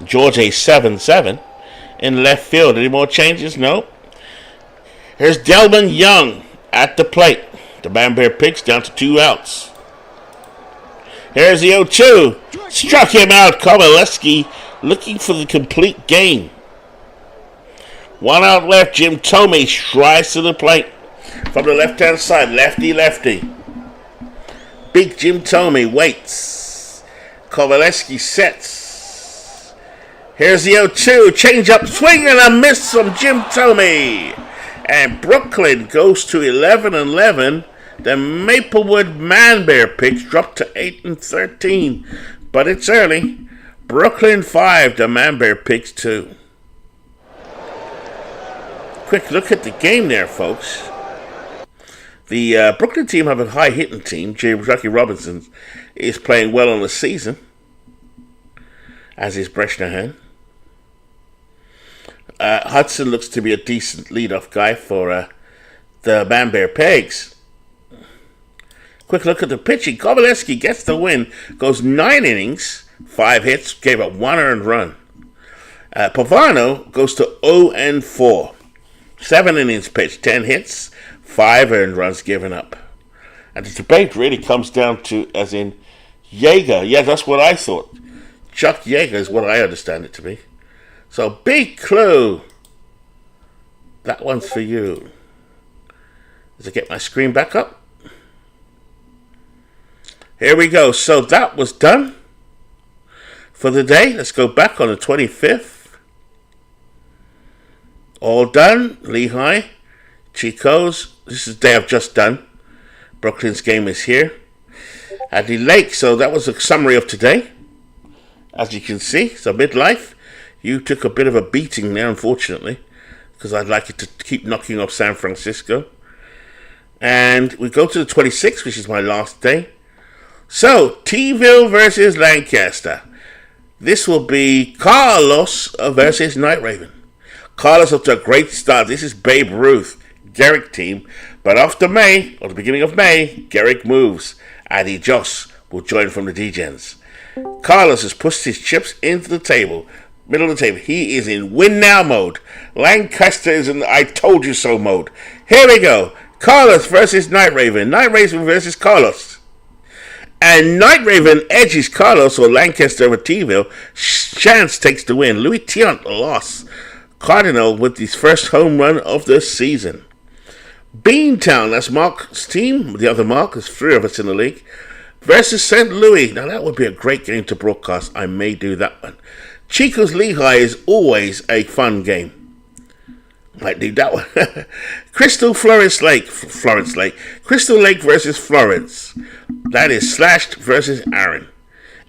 George a 7-7 in left field. Any more changes? No. Here's Delman Young at the plate. The Manbear Pigs down to 2 outs. Here's the 0-2. Struck him out. Kovaleski looking for the complete game. 1 out left. Jim Thome strides to the plate from the left-hand side. Lefty. Big Jim Thome waits. Kovaleski sets. Here's the 0-2. Change up, swing and a miss from Jim Thome. And Brooklyn goes to 11-11. The Maplewood Manbear Pigs drop to 8-13. But it's early. Brooklyn 5, the Manbear Pigs 2. Quick look at the game there, folks. The Brooklyn team have a high hitting team. Jackie Robinson is playing well on the season, as is Bresnahan. Hudson looks to be a decent leadoff guy for the Manbear Pigs. Quick look at the pitching. Kovaleski gets the win. Goes 9 innings, 5 hits, gave up 1 earned run. Pavano goes to 0-4. 7 innings pitched, 10 hits, 5 earned runs given up. And the debate really comes down to, as in, Yeager. Yeah, that's what I thought. Chuck Yeager is what I understand it to be. So, Big Clue. That one's for you. As I get my screen back up. Here we go. So, that was done for the day. Let's go back on the 25th. All done. Lehigh, Chico's. This is the day I've just done. Brooklyn's game is here. Adley Lake. So that was a summary of today. As you can see, so Midlife, you took a bit of a beating there, unfortunately, because I'd like you to keep knocking off San Francisco. And we go to the 26th, which is my last day. So, T-ville versus Lancaster. This will be Carlos versus Night Raven. Carlos up to a great start. This is Babe Ruth, Garrick team. But after May, or the beginning of May, Garrick moves. Addy Joss will join from the D-Gens. Carlos has pushed his chips into the table. Middle of the table. He is in win now mode. Lancaster is in I told you so mode. Here we go. Carlos versus Night Raven. Night Raven versus Carlos. And Night Raven edges Carlos or Lancaster over T-ville. Chance takes the win. Louis Tiant lost. Cardinal with his first home run of the season. Beantown, that's Mark's team. The other Mark, there's 3 of us in the league. Versus St. Louis. Now that would be a great game to broadcast. I may do that one. Chico's Lehigh is always a fun game. Might do that one. Florence Lake. Crystal Lake versus Florence. That is Slashed versus Aaron.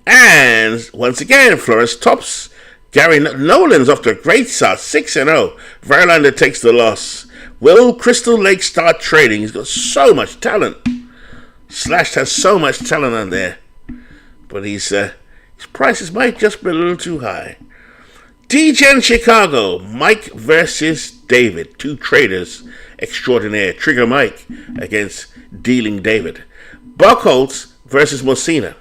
And once again, Florence tops. Gary Nolan's off to a great start, 6-0. Verlander takes the loss. Will Crystal Lake start trading? He's got so much talent. Slashed has so much talent on there. But his prices might just be a little too high. D-Gen Chicago, Mike versus David. 2 traders extraordinaire. Trigger Mike against Dealing David. Buckholz versus Messina.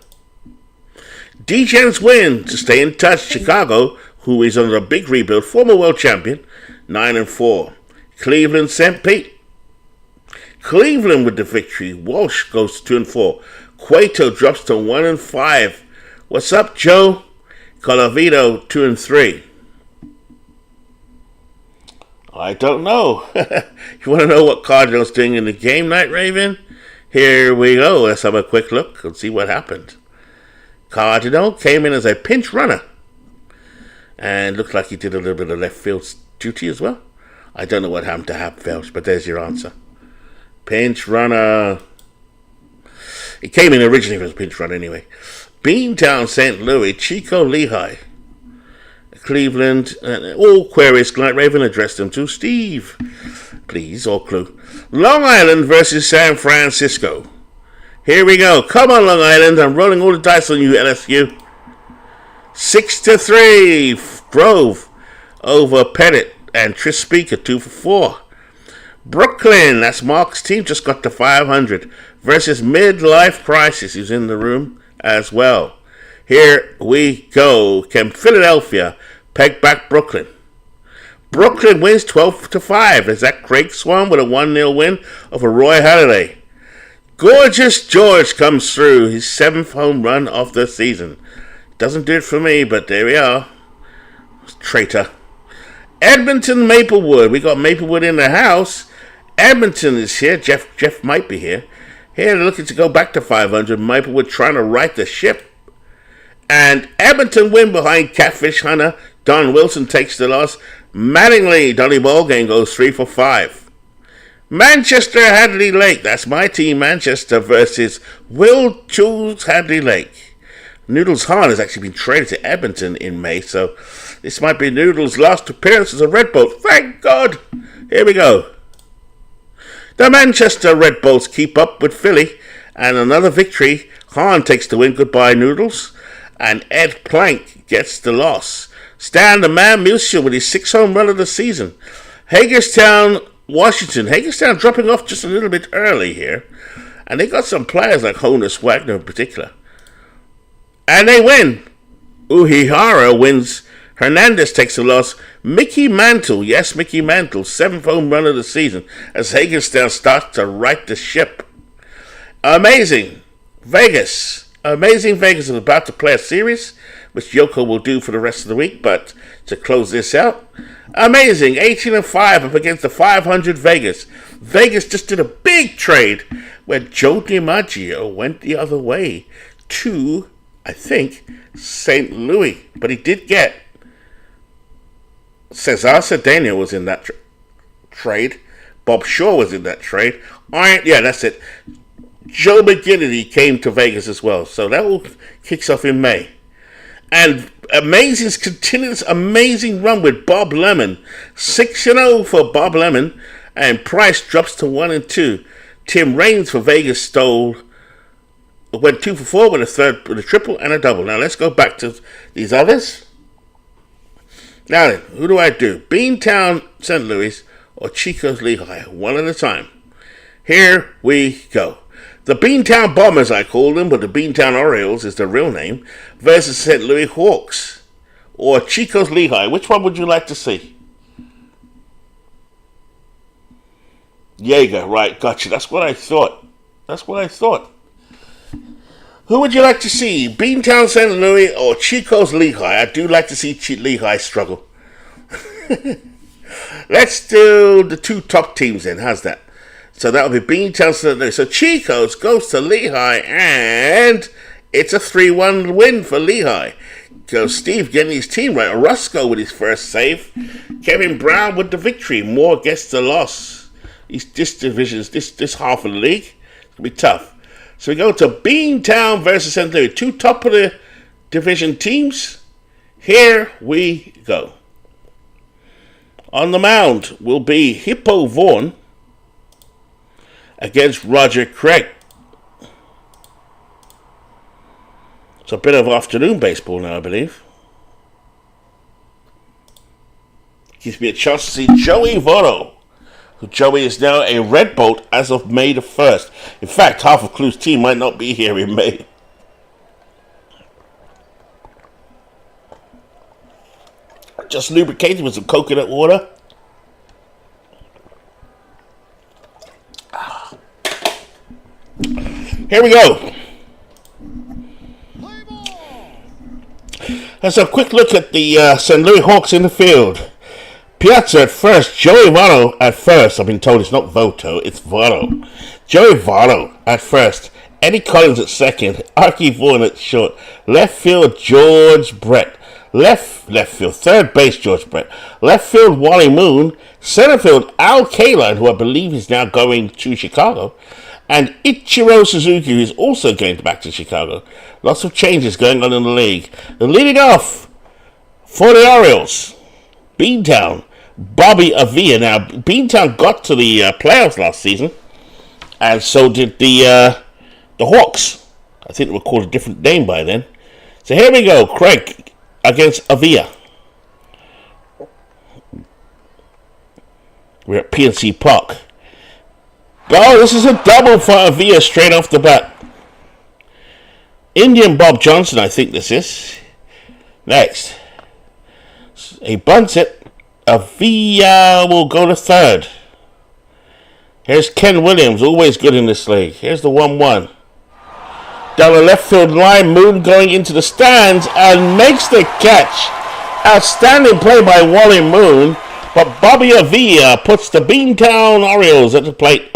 D-Gens win to stay in touch. Chicago, who is under a big rebuild, former world champion, 9-4. Cleveland, St. Pete. Cleveland with the victory. Walsh goes to 2-4. Cueto drops to 1-5. What's up, Joe? Colavito 2-3. I don't know. You want to know what Cardinals doing in the game, Night Raven? Here we go. Let's have a quick look and see what happened. Cardinal came in as a pinch runner and looked like he did a little bit of left field duty as well. I don't know what happened to Hap Phelps, but there's your answer. Pinch runner. He came in originally as a pinch runner anyway. Beantown, St. Louis, Chico Lehigh. Cleveland, all queries Night Raven addressed them to Steve. Please, or clue. Long Island versus San Francisco. Here we go. Come on, Long Island. I'm rolling all the dice on you, LSU. 6-3. Grove over Pettit and Tris Speaker 2-4. Brooklyn, that's Mark's team, just got to 500 versus Midlife Crisis, who's in the room as well. Here we go. Can Philadelphia peg back Brooklyn? Brooklyn wins 12-5. Is that Craig Swan with a 1-0 win over Roy Halladay? Gorgeous George comes through, his 7th home run of the season. Doesn't do it for me, but there we are. Traitor. Edmonton, Maplewood. We got Maplewood in the house. Edmonton is here. Jeff might be here. Here, they're looking to go back to 500. Maplewood trying to right the ship. And Edmonton win behind Catfish Hunter. Don Wilson takes the loss. Mattingly, Donny Ballgame goes 3-5. Manchester Hadley Lake. That's my team, Manchester, versus Will Jules Hadley Lake. Noodles Hahn has actually been traded to Edmonton in May, so this might be Noodles' last appearance as a Red Bolt. Thank God! Here we go. The Manchester Red Bolts keep up with Philly, and another victory. Hahn takes the win. Goodbye, Noodles. And Ed Plank gets the loss. Stan the Man Musial with his 6th home run of the season. Hagerstown, Washington. Hagerstown dropping off just a little bit early here. And they got some players like Honus Wagner in particular. And they win. Uhihara wins. Hernandez takes a loss. Mickey Mantle, yes, Mickey Mantle, 7th home run of the season as Hagerstown starts to right the ship. Amazing Vegas is about to play a series, which Yoko will do for the rest of the week, but to close this out, amazing, 18-5 up against the 500 Vegas. Vegas just did a big trade where Joe DiMaggio went the other way to, I think, St. Louis, but he did get Cesar Cedeno was in that trade. Bob Shaw was in that trade. Yeah, that's it. Joe McGinnity came to Vegas as well. So that all kicks off in May. And Amazing's continuous amazing run with Bob Lemon. 6-0 for Bob Lemon. And Price drops to 1-2. Tim Raines for Vegas went 2-4 with a triple and a double. Now let's go back to these others. Now then, who do I do? Beantown, St. Louis, or Chico's Lehigh? One at a time. Here we go. The Beantown Bombers, I call them, but the Beantown Orioles is the real name, versus St. Louis Hawks, or Chico's Lehigh. Which one would you like to see? Jaeger, right, gotcha. That's what I thought. Who would you like to see? Beantown, St. Louis, or Chico's Lehigh? I do like to see Lehigh struggle. Let's do the 2 top teams then. How's that? So that'll be Beantown, St. Louis. So Chico's goes to Lehigh, and it's a 3-1 win for Lehigh. So Steve getting his team right. Orozco with his first save. Kevin Brown with the victory. Moore gets the loss. This division's this half of the league. It's gonna be tough. So we go to Beantown versus St. Louis. 2 top of the division teams. Here we go. On the mound will be Hippo Vaughn against Roger Craig. It's a bit of afternoon baseball now, I believe. Gives me a chance to see Joey Votto Joey is now a Red Bolt as of May the 1st. In fact, half of Clue's team might not be here in May. Just lubricated with some coconut water. Here we go. Let's have a quick look at the St. Louis Hawks in the field. Piazza at first, Joey Votto at first. I've been told it's not Voto, it's Votto. Joey Votto at first. Eddie Collins at second. Archie Vaughan at short. Left field, George Brett. Left field, third base, George Brett. Left field, Wally Moon. Center field, Al Kaline, who I believe is now going to Chicago. And Ichiro Suzuki, who is also going back to Chicago. Lots of changes going on in the league. And leading off for the Orioles, Beantown, Bobby Avila. Now, Beantown got to the playoffs last season, and so did the Hawks. I think they were called a different name by then. So here we go, Craig against Avila. We're at PNC Park. Oh, this is a double for Avila straight off the bat. Indian Bob Johnson, I think this is. Next. He bunts it. Avila will go to third. Here's Ken Williams, always good in this league. Here's the 1-1. Down the left field line, Moon going into the stands and makes the catch. Outstanding play by Wally Moon. But Bobby Avila puts the Beantown Orioles at the plate,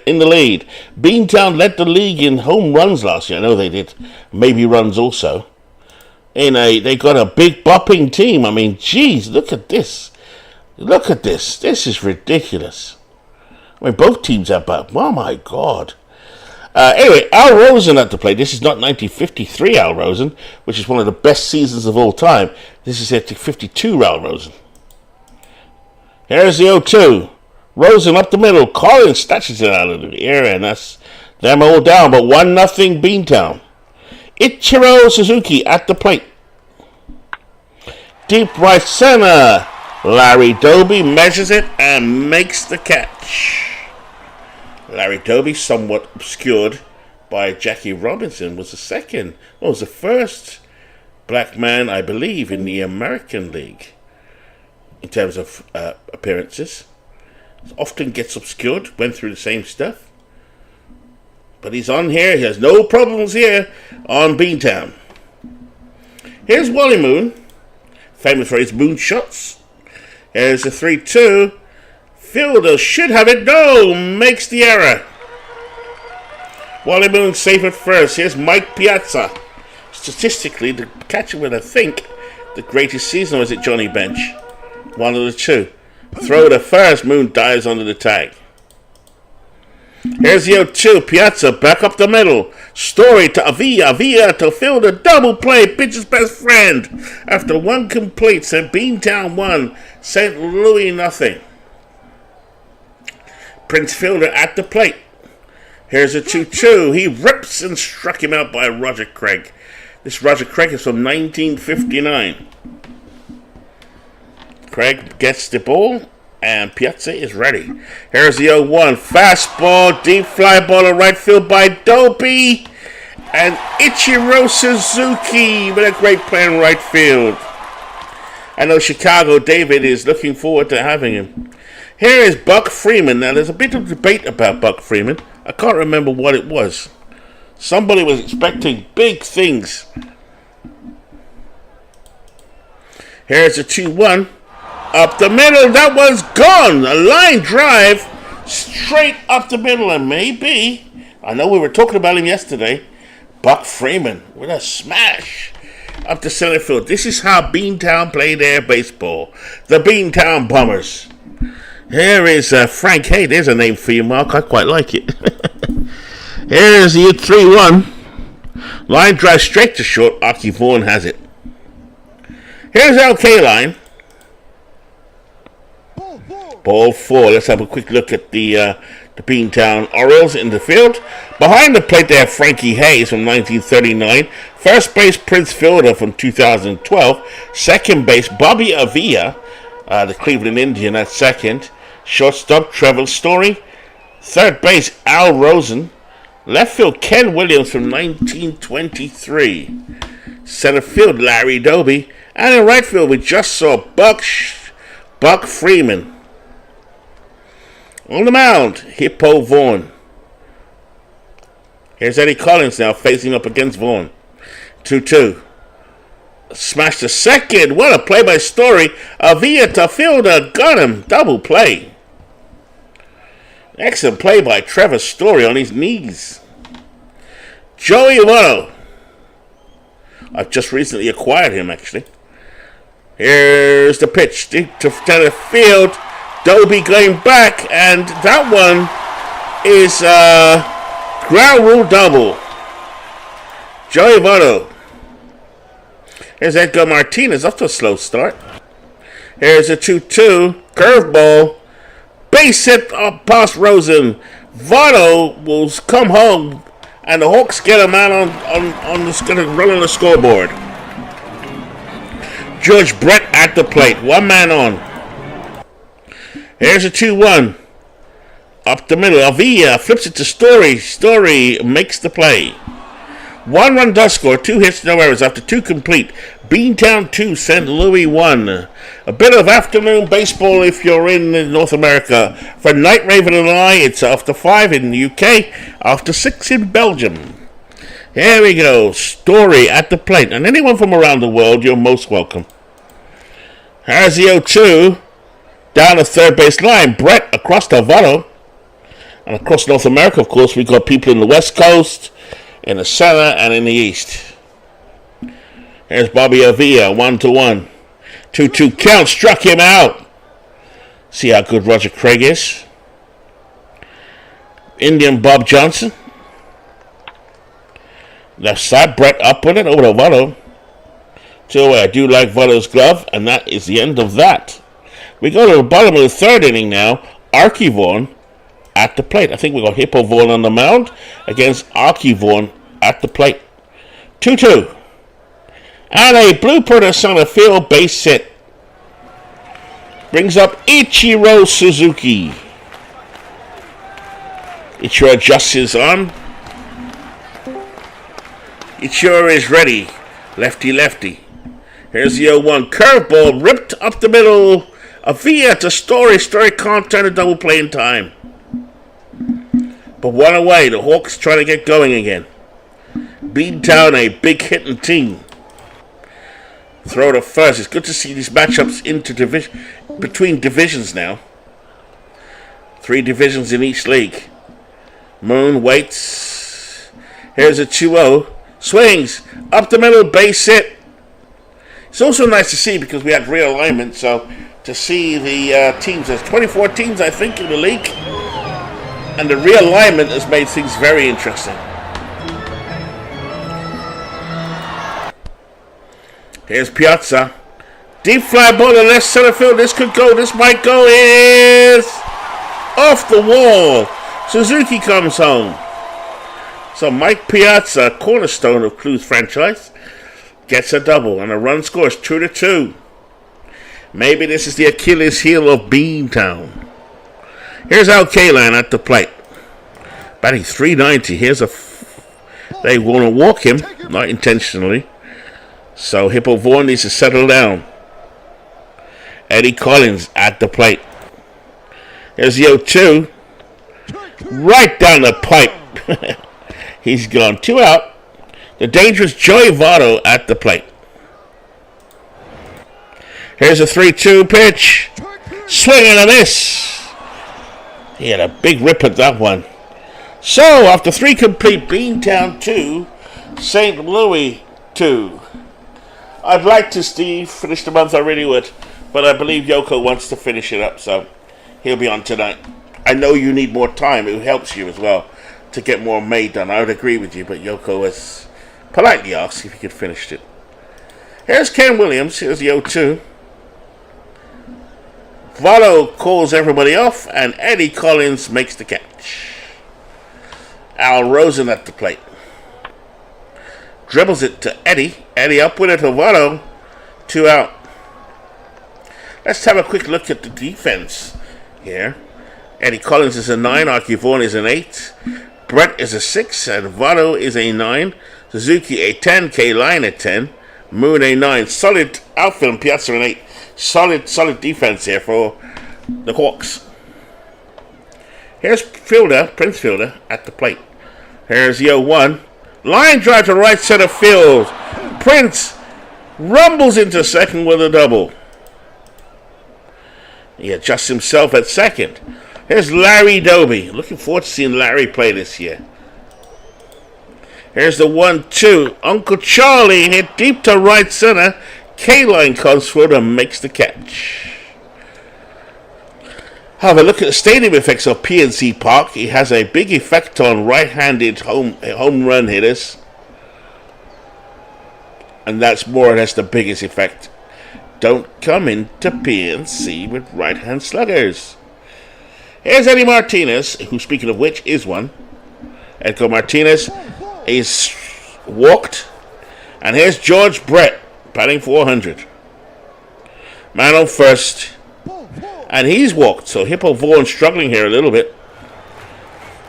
in the lead. Beantown led the league in home runs last year. I know they did. Maybe runs also. They got a big bopping team. I mean, geez, look at this. Look at this. This is ridiculous. I mean, both teams have bop. Oh, my God. Anyway, Al Rosen at the plate. This is not 1953 Al Rosen, which is one of the best seasons of all time. This is 1952 Al Rosen. Here's the 0-2. Rosen up the middle. Collins snatches it out of the air, and that's them all down. But 1-0 Beantown. Ichiro Suzuki at the plate. Deep right center. Larry Doby measures it and makes the catch. Larry Doby, somewhat obscured by Jackie Robinson, was the first black man, I believe, in the American League. In terms of appearances, often gets obscured, went through the same stuff. But he's on here, he has no problems here on Beantown. Here's Wally Moon, famous for his moon shots. Here's the 3-2. Fielder should have it, no, makes the error. Wally Moon safe at first. Here's Mike Piazza. Statistically, the catcher would, I think, the greatest season was at Johnny Bench. One of the two. Throw to first. Moon dives under the tag. Here's the 0-2. Piazza back up the middle. Story to Avila. Avila to field a double play. Pitcher's best friend. After one complete. St. Beantown 1. St. Louis nothing. Prince Fielder at the plate. Here's a 2-2. He rips and struck him out by Roger Craig. This Roger Craig is from 1959. Craig gets the ball, and Piazza is ready. Here's the 0-1. Fastball, deep fly ball to right field by Dopey. And Ichiro Suzuki with a great play in right field. I know Chicago David is looking forward to having him. Here is Buck Freeman. Now, there's a bit of debate about Buck Freeman. I can't remember what it was. Somebody was expecting big things. Here's a 2-1. Up the middle, that one's gone. A line drive straight up the middle, and maybe, I know we were talking about him yesterday, Buck Freeman with a smash up the center field. This is how Beantown play their baseball. The Beantown Bombers. Here is Frank Hay. There's a name for you, Mark. I quite like it. Here's the 3-1. Line drive straight to short. Archie Vaughan has it. Here's Al Kaline. Ball 4. Let's have a quick look at the Beantown Orioles in the field. Behind the plate, they have Frankie Hayes from 1939. First base, Prince Fielder from 2012. Second base, Bobby Avila, the Cleveland Indian at second. Shortstop, Trevor Story. Third base, Al Rosen. Left field, Ken Williams from 1923. Center field, Larry Doby. And in right field, we just saw Buck Freeman. On the mound, Hippo Vaughn. Here's Eddie Collins now facing up against Vaughn. 2-2. Smash to second. What a play by Story. Avila to fielder. Got him. Double play. Excellent play by Trevor Story on his knees. Joey Votto. I've just recently acquired him, actually. Here's the pitch. Deep to center field. Doby going back. And that one is ground rule double. Joey Votto. Here's Edgar Martinez, off to a slow start. Here's a 2-2, curveball, base hit up past Rosen. Votto will come home, and the Hawks get a man on the run on the scoreboard. George Brett at the plate, one man on. Here's a 2-1, up the middle. Avila flips it to Story. Story makes the play. 1 run does score, 2 hits, no errors after 2 complete. Beantown 2, St. Louis 1. A bit of afternoon baseball if you're in North America. For Night Raven and I, it's after 5 in the UK, after 6 in Belgium. Here we go, Story at the plate. And anyone from around the world, you're most welcome. Here's the 0-2, down the third base line. Brett across to Votto. And across North America, of course, we've got people in the West Coast, in the center, and in the east. Here's Bobby Avila, 1-1. 2-2 count, struck him out. See how good Roger Craig is. Indian Bob Johnson. Left side, Brett up with it, over to Votto. I do like Votto's glove, and that is the end of that. We go to the bottom of the third inning now. Archie Vaughn at the plate. I think we got Hippo Vaughn on the mound against Archie Vaughn at the plate. 2-2. And a blooper to center field, base hit. Brings up Ichiro Suzuki. Ichiro adjusts his arm. Ichiro is ready. Lefty. Here's the 0-1. Curveball ripped up the middle. Avila to Story. Story can't turn a double play in time. But one away. The Hawks trying to get going again. Beantown, a big hitting team. Throw to first. It's good to see these matchups between divisions now. 3 divisions in each league. Moon waits. Here's a 2-0. Swings. Up the middle. Base hit. It's also nice to see because we had realignment. So to see the teams. There's 24 teams, I think, in the league. And the realignment has made things very interesting. Here's Piazza. Deep fly ball to left center field. This could go. This might go. It is off the wall. Suzuki comes home. So Mike Piazza, cornerstone of Clues franchise, gets a double. And a run scores 2-2. Maybe this is the Achilles heel of Beantown. Here's Al Kaline at the plate. Batting .390. They want to walk him. Not intentionally. So Hippo Vaughn needs to settle down. Eddie Collins at the plate. Here's the 0-2. Right down the pipe. He's gone. 2 out. The dangerous Joey Votto at the plate. Here's a 3-2 pitch. Swing and a miss. He had a big rip at that one. So, after 3 complete, Beantown 2, St. Louis 2. I'd like to, Steve, finish the month, I really would. But I believe Yoko wants to finish it up, so he'll be on tonight. I know you need more time. It helps you as well to get more made done. I would agree with you, but Yoko has politely asked if he could finish it. Here's Ken Williams. Here's the 0-2. Votto calls everybody off, and Eddie Collins makes the catch. Al Rosen at the plate. Dribbles it to Eddie. Eddie up with it to Votto. 2 out. Let's have a quick look at the defense here. Eddie Collins is a 9, Archie Vaughan is an 8, Brett is a 6, and Votto is a 9, Suzuki a 10, K-Line a 10, Moon a 9. Solid outfield, and Piazza an 8. Solid defense here for the Hawks. Here's Prince Fielder at the plate. Here's the 0-1. Line drive to right center field. Prince rumbles into second with a double. He adjusts himself at second. Here's Larry Doby. Looking forward to seeing Larry play this year. Here's the 1-2. Uncle Charlie hit deep to right center. K-Line comes forward and makes the catch. Have a look at the stadium effects of PNC Park. It has a big effect on right-handed home run hitters. And that's more or less the biggest effect. Don't come into PNC with right-hand sluggers. Here's Eddie Martinez, who, speaking of which, is one. Edgar Martinez is walked. And here's George Brett, batting 400. Man on first. And he's walked, so Hippo Vaughan struggling here a little bit.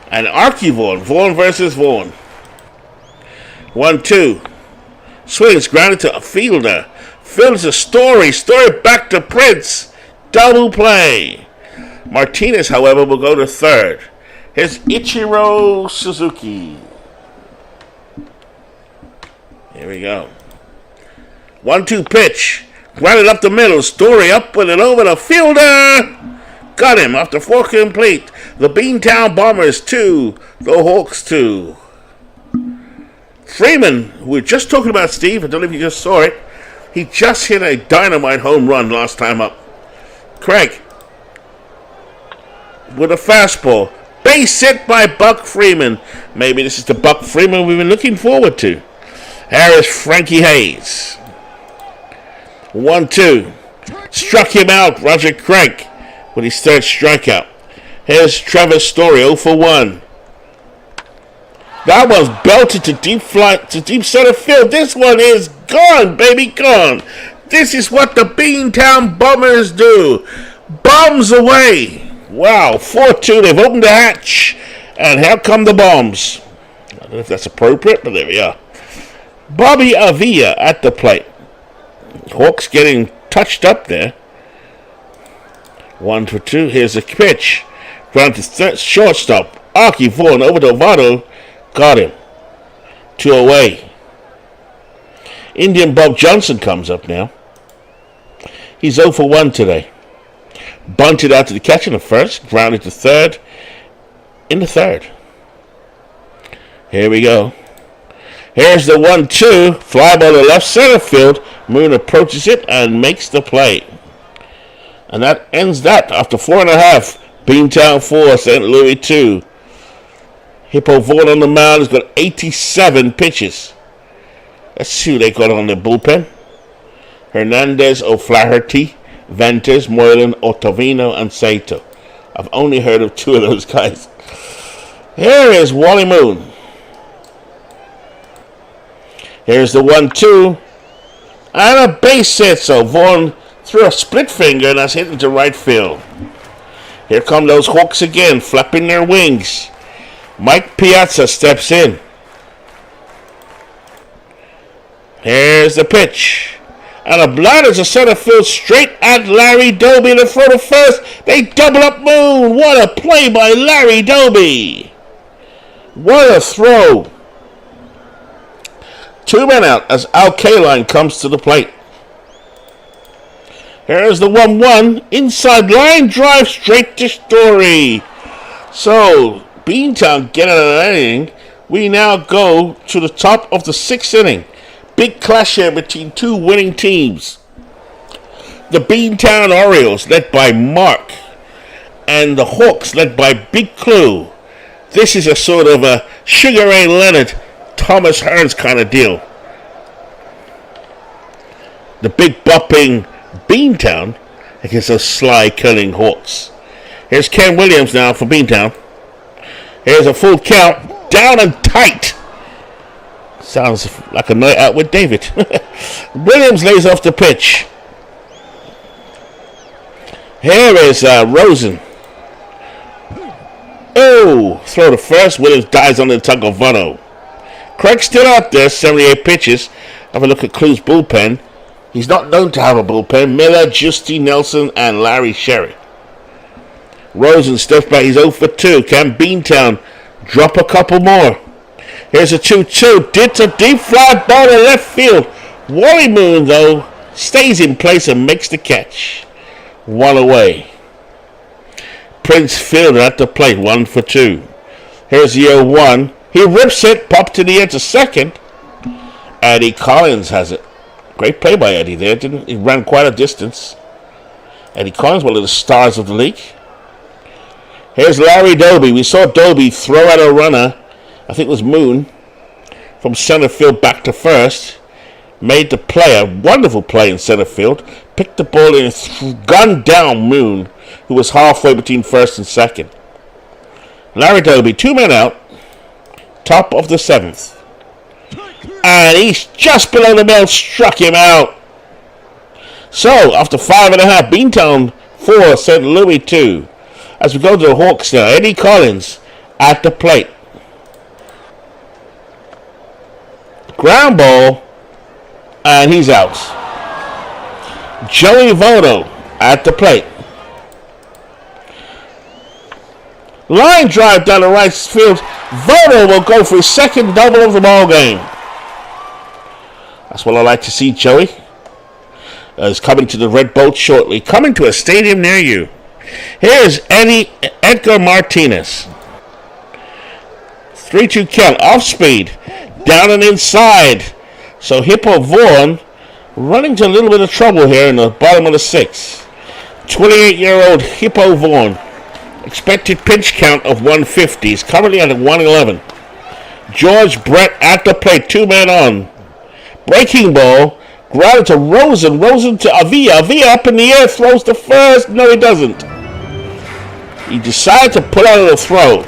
And Archie Vaughan, Vaughan versus Vaughan. 1-2. Swings grounded to a fielder. Fields a Story back to Prince. Double play. Martinez, however, will go to third. Here's Ichiro Suzuki. Here we go. 1-2 pitch. Grounded up the middle. Story up with it over the fielder. Got him after 4 complete. The Beantown Bombers 2. The Hawks 2. Freeman, we were just talking about Steve. I don't know if you just saw it. He just hit a dynamite home run last time up. Craig with a fastball. Base hit by Buck Freeman. Maybe this is the Buck Freeman we've been looking forward to. Here is Frankie Hayes. 1-2. Struck him out, Roger Craig, with his third strikeout. Here's Trevor Story, 0 for 1. That one's belted to deep center field. This one is gone, baby, gone. This is what the Beantown Bombers do. Bombs away. Wow, 4-2. They've opened the hatch, and here come the bombs. I don't know if that's appropriate, but there we are. Bobby Avila at the plate. Hawks getting touched up there. 1-2. Here's a pitch. Ground to shortstop. Archie Vaughan over to Votto. Got him. 2 away. Indian Bob Johnson comes up now. He's 0 for 1 today. Bunted out to the catcher in the first. Grounded to third. In the third. Here we go. Here's the 1-2. Fly ball to left center field. Moon approaches it and makes the play. And that ends that after 4.5. Beantown 4, St. Louis 2. Hippo Vaughan on the mound has got 87 pitches. Let's see who they got on the bullpen. Hernandez, O'Flaherty, Venters, Moylan, Ottavino, and Saito. I've only heard of 2 of those guys. Here is Wally Moon. Here's the 1-2. And a base hit, so Vaughan threw a split finger and that's hit into right field. Here come those Hawks again, flapping their wings. Mike Piazza steps in. Here's the pitch. And a blind to center field straight at Larry Doby in front of first. They double up Moon. What a play by Larry Doby. What a throw. 2 men out as Al Kaline comes to the plate. Here's the 1-1. Inside line drive straight to Story. So, Beantown getting out of inning. We now go to the top of the 6th inning. Big clash here between 2 winning teams. The Beantown Orioles, led by Mark, and the Hawks, led by Big Clue. This is a sort of a Sugar Ray Leonard, Thomas Hearns kind of deal. The big bopping Beantown against those sly curling Hawks. Here's Ken Williams now for Beantown. Here's a full count. Down and tight. Sounds like a night out with David. Williams lays off the pitch. Here is Rosen. Oh, throw to first. Williams dies on the tug of Votto. Craig's still out there, 78 pitches. Have a look at Clue's bullpen. He's not known to have a bullpen. Miller, Justy, Nelson, and Larry Sherry. Rosen stuffed back. He's 0 for 2. Can Beantown drop a couple more? Here's a 2-2. Did a deep fly ball to left field. Wally Moon, though, stays in place and makes the catch. 1 away. Prince Fielder at the plate, 1 for 2. Here's the 0-1. He rips it, popped to the edge of second. Eddie Collins has it. Great play by Eddie there, didn't he? Ran quite a distance. Eddie Collins, one of the stars of the league. Here's Larry Doby. We saw Doby throw out a runner, I think it was Moon, from center field back to first. Made the play, a wonderful play in center field. Picked the ball and gunned down Moon, who was halfway between first and second. Larry Doby, 2 men out, top of the 7th. And he's just below the bell, struck him out. So, after 5.5, Beantown 4, St. Louis 2. As we go to the Hawks now, Eddie Collins at the plate. Ground ball, and he's out. Joey Votto at the plate. Line drive down the right field. Votto will go for his second double of the ball game. That's what I like to see, Joey. Is coming to the Red Boat shortly. Coming to a stadium near you. Here's Edgar Martinez. 3-2 count. Off speed. Down and inside. So Hippo Vaughn running into a little bit of trouble here in the bottom of the 6th. 28-year-old Hippo Vaughn. Expected pitch count of 150. He's currently at 111. George Brett at the plate. 2 men on. Breaking ball. Grounded to Rosen. Rosen to Avila. Avila up in the air. Throws to first. No, he doesn't. He decided to pull out of the throw.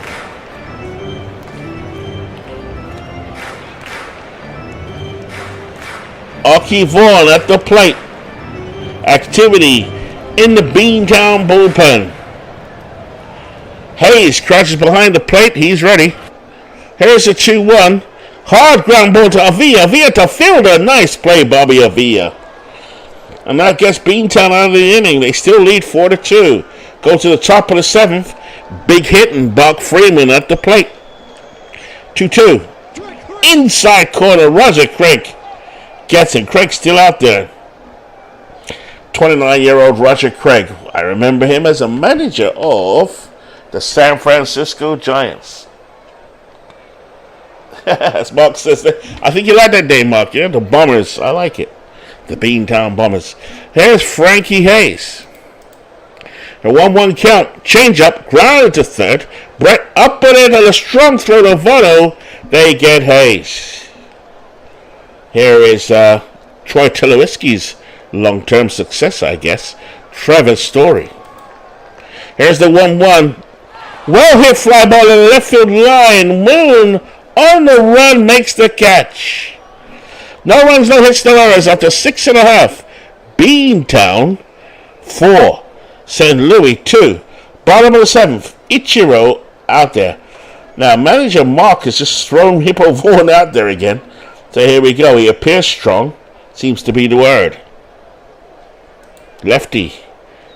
Aki Vaughn at the plate. Activity in the Beantown bullpen. Hayes crouches behind the plate. He's ready. Here's a 2-1. Hard ground ball to Avila. Avila to fielder. Nice play, Bobby Avila. And that gets Beantown out of the inning. They still lead 4-2. Go to the top of the 7th. Big hit and Buck Freeman at the plate. 2-2. Inside corner. Roger Craig gets it. Craig's still out there. 29-year-old Roger Craig. I remember him as a manager of the San Francisco Giants. As Mark says, I think you like that name, Mark. Yeah, the Bombers. I like it. The Beantown Bombers. Here's Frankie Hayes. A 1-1 count. Change up. Grounded to third. Brett up and in on a strong throw to Votto. They get Hayes. Here is Troy Tulowitzki's long-term success, I guess. Trevor Story. Here's the 1-1. Well hit fly ball in the left field line. Moon on the run makes the catch. No runs, no hits, no errors after 6.5. Beantown 4. St. Louis 2. Bottom of the 7th. Ichiro out there. Now manager Mark has just thrown Hippo Vaughn out there again. So here we go. He appears strong. Seems to be the word. Lefty.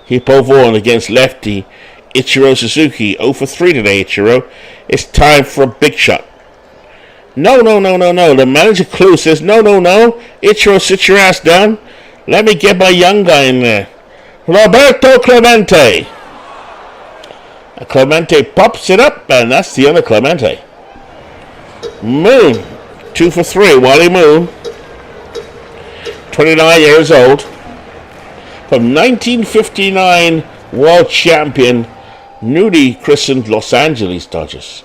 Hippo Vaughn against lefty Ichiro Suzuki. 0 for 3 today, Ichiro. It's time for a big shot. No. The manager Clue says, no. Ichiro, sit your ass down. Let me get my young guy in there. Roberto Clemente. Clemente pops it up, and that's the other Clemente. Moon. 2 for 3. Wally Moon. 29 years old. From 1959 world champion, newly christened Los Angeles Dodgers.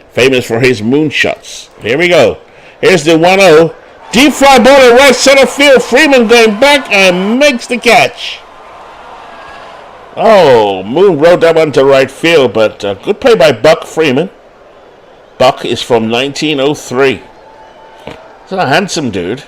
Famous for his moonshots. Here we go. Here's the 1-0. Deep fly ball to right center field. Freeman going back and makes the catch. Oh, Moon rode that one to right field, but good play by Buck Freeman. Buck is from 1903. He's a handsome dude.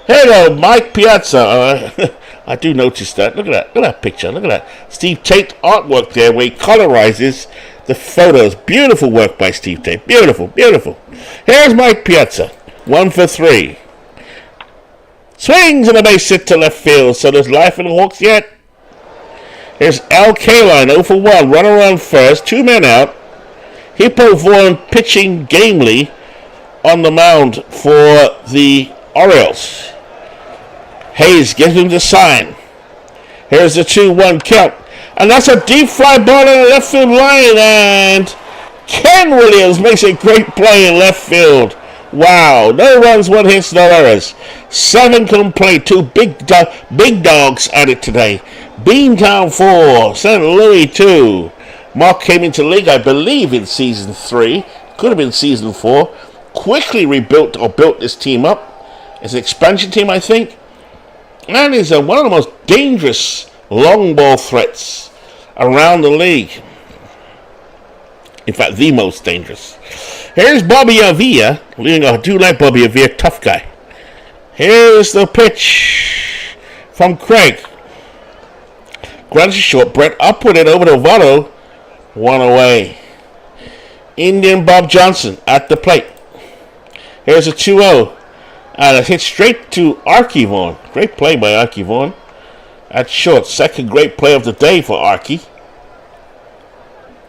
Hello, Mike Piazza. I do notice that. Look at that. Look at that picture. Look at that. Steve Tate artwork there where he colorizes the photos. Beautiful work by Steve Tate. Beautiful, beautiful. Here's Mike Piazza. 1 for 3. Swings and a base hit to left field. So there's life in the Hawks yet. Here's Al Kaline, 0 for 1. Runner on first. 2 men out. Hippo Vaughn pitching gamely on the mound for the Orioles. Hayes gets him to sign. Here's the 2-1 count. And that's a deep fly ball in the left field line. And Ken Williams makes a great play in left field. Wow. No runs, 1 hits, no errors. 7 complete. 2 big dogs at it today. Beantown 4. St. Louis 2. Mark came into the league, I believe, in Season 3. Could have been Season 4. Quickly built this team up. It's an expansion team, I think. And is one of the most dangerous long ball threats around the league. In fact, the most dangerous. Here's Bobby Avila. I do like Bobby Avila, tough guy. Here's the pitch from Craig. Grounds to short. Brett up with it over to Votto. 1 away. Indian Bob Johnson at the plate. Here's a 2-0. And a hit straight to Arky Vaughan. Great play by Arky Vaughan. At short. Second great play of the day for Arky.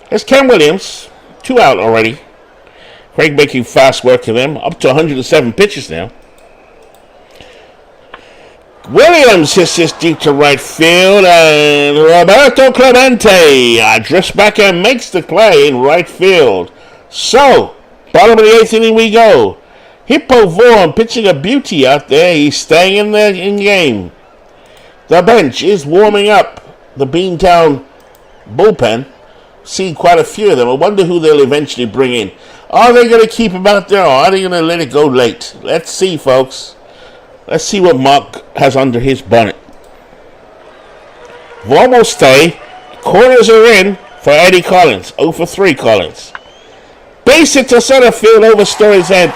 Here's Ken Williams. 2 out already. Craig making fast work of them. Up to 107 pitches now. Williams hits this deep to right field. And Roberto Clemente drifts back and makes the play in right field. So, bottom of the 8th inning we go. Hippo Vaughn pitching a beauty out there. He's staying in the game. The bench is warming up. The Beantown bullpen. Seen quite a few of them. I wonder who they'll eventually bring in. Are they going to keep him out there, or are they going to let it go late? Let's see, folks. Let's see what Mark has under his bonnet. Vaughn will stay. Corners are in for Eddie Collins. 0 for 3 Collins. Base hit to center field over Story's head.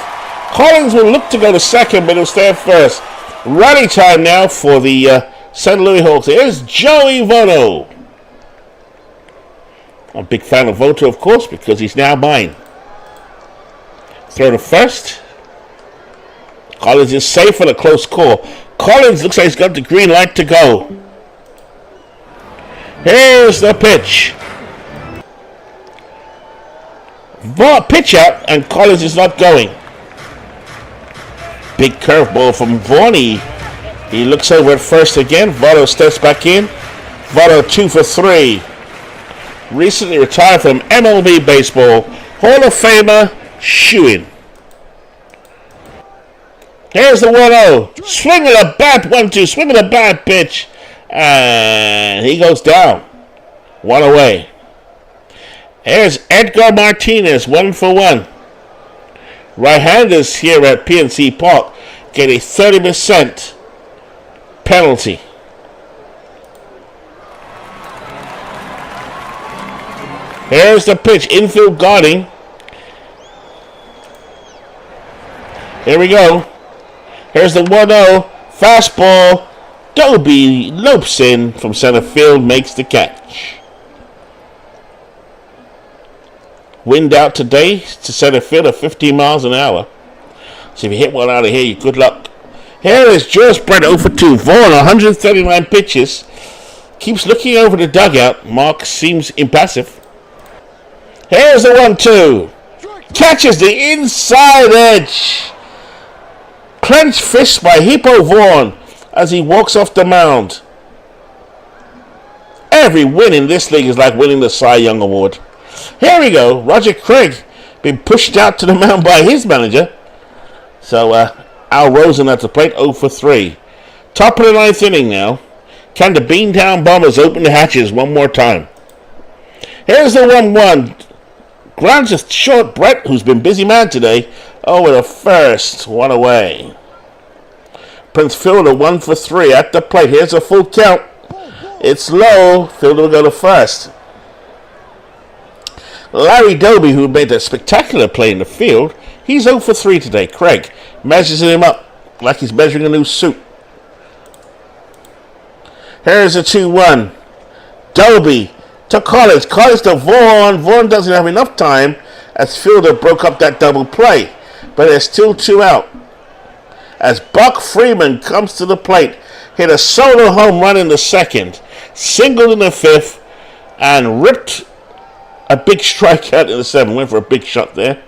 Collins will look to go to second, but he'll stay at first. Rally time now for the St. Louis Hawks. Here's Joey Votto. I'm a big fan of Votto, of course, because he's now mine. Throw to first. Collins is safe for a close call. Collins looks like he's got the green light to go. Here's the pitch. Pitch out, and Collins is not going. Big curveball from Vaughn. He looks over at first again. Votto steps back in. Votto 2 for 3. Recently retired from MLB baseball. Hall of Famer Shewin. Here's the 1-0. Swing of the bat, 1-2. Swing of the bat pitch. And he goes down. 1 away. Here's Edgar Martinez, 1 for 1. Right-handers here at PNC Park get a 30% penalty. Here's the pitch. Infield guarding. Here we go. Here's the 1-0. Fastball. Doby lopes in from center field. Makes the catch. Wind out today to center field at 15 miles an hour. So if you hit one out of here, you good luck. Here is George Brett 0 for 2. Vaughn, 139 pitches. Keeps looking over the dugout. Mark seems impassive. Here's the 1-2. Catches the inside edge. Clenched fist by Hippo Vaughn as he walks off the mound. Every win in this league is like winning the Cy Young Award. Here we go. Roger Craig been pushed out to the mound by his manager. So Al Rosen at the plate, 0 for 3. Top of the 9th inning now. Can the Beantown Bombers open the hatches one more time? Here's the 1-1. Grounds a short Brett, who's been busy man today. Oh, with a first. 1 away. Prince Fielder 1 for 3 at the plate. Here's a full count. It's low. Fielder will go to first. Larry Doby, who made a spectacular play in the field, he's 0 for 3 today. Craig measures him up like he's measuring a new suit. Here's a 2-1. Doby to Collins. Collins to Vaughan. Vaughan doesn't have enough time as Fielder broke up that double play. But there's still 2 out. As Buck Freeman comes to the plate, hit a solo home run in the 2nd, singled in the 5th, and ripped a big strikeout in the 7th. Went for a big shot there.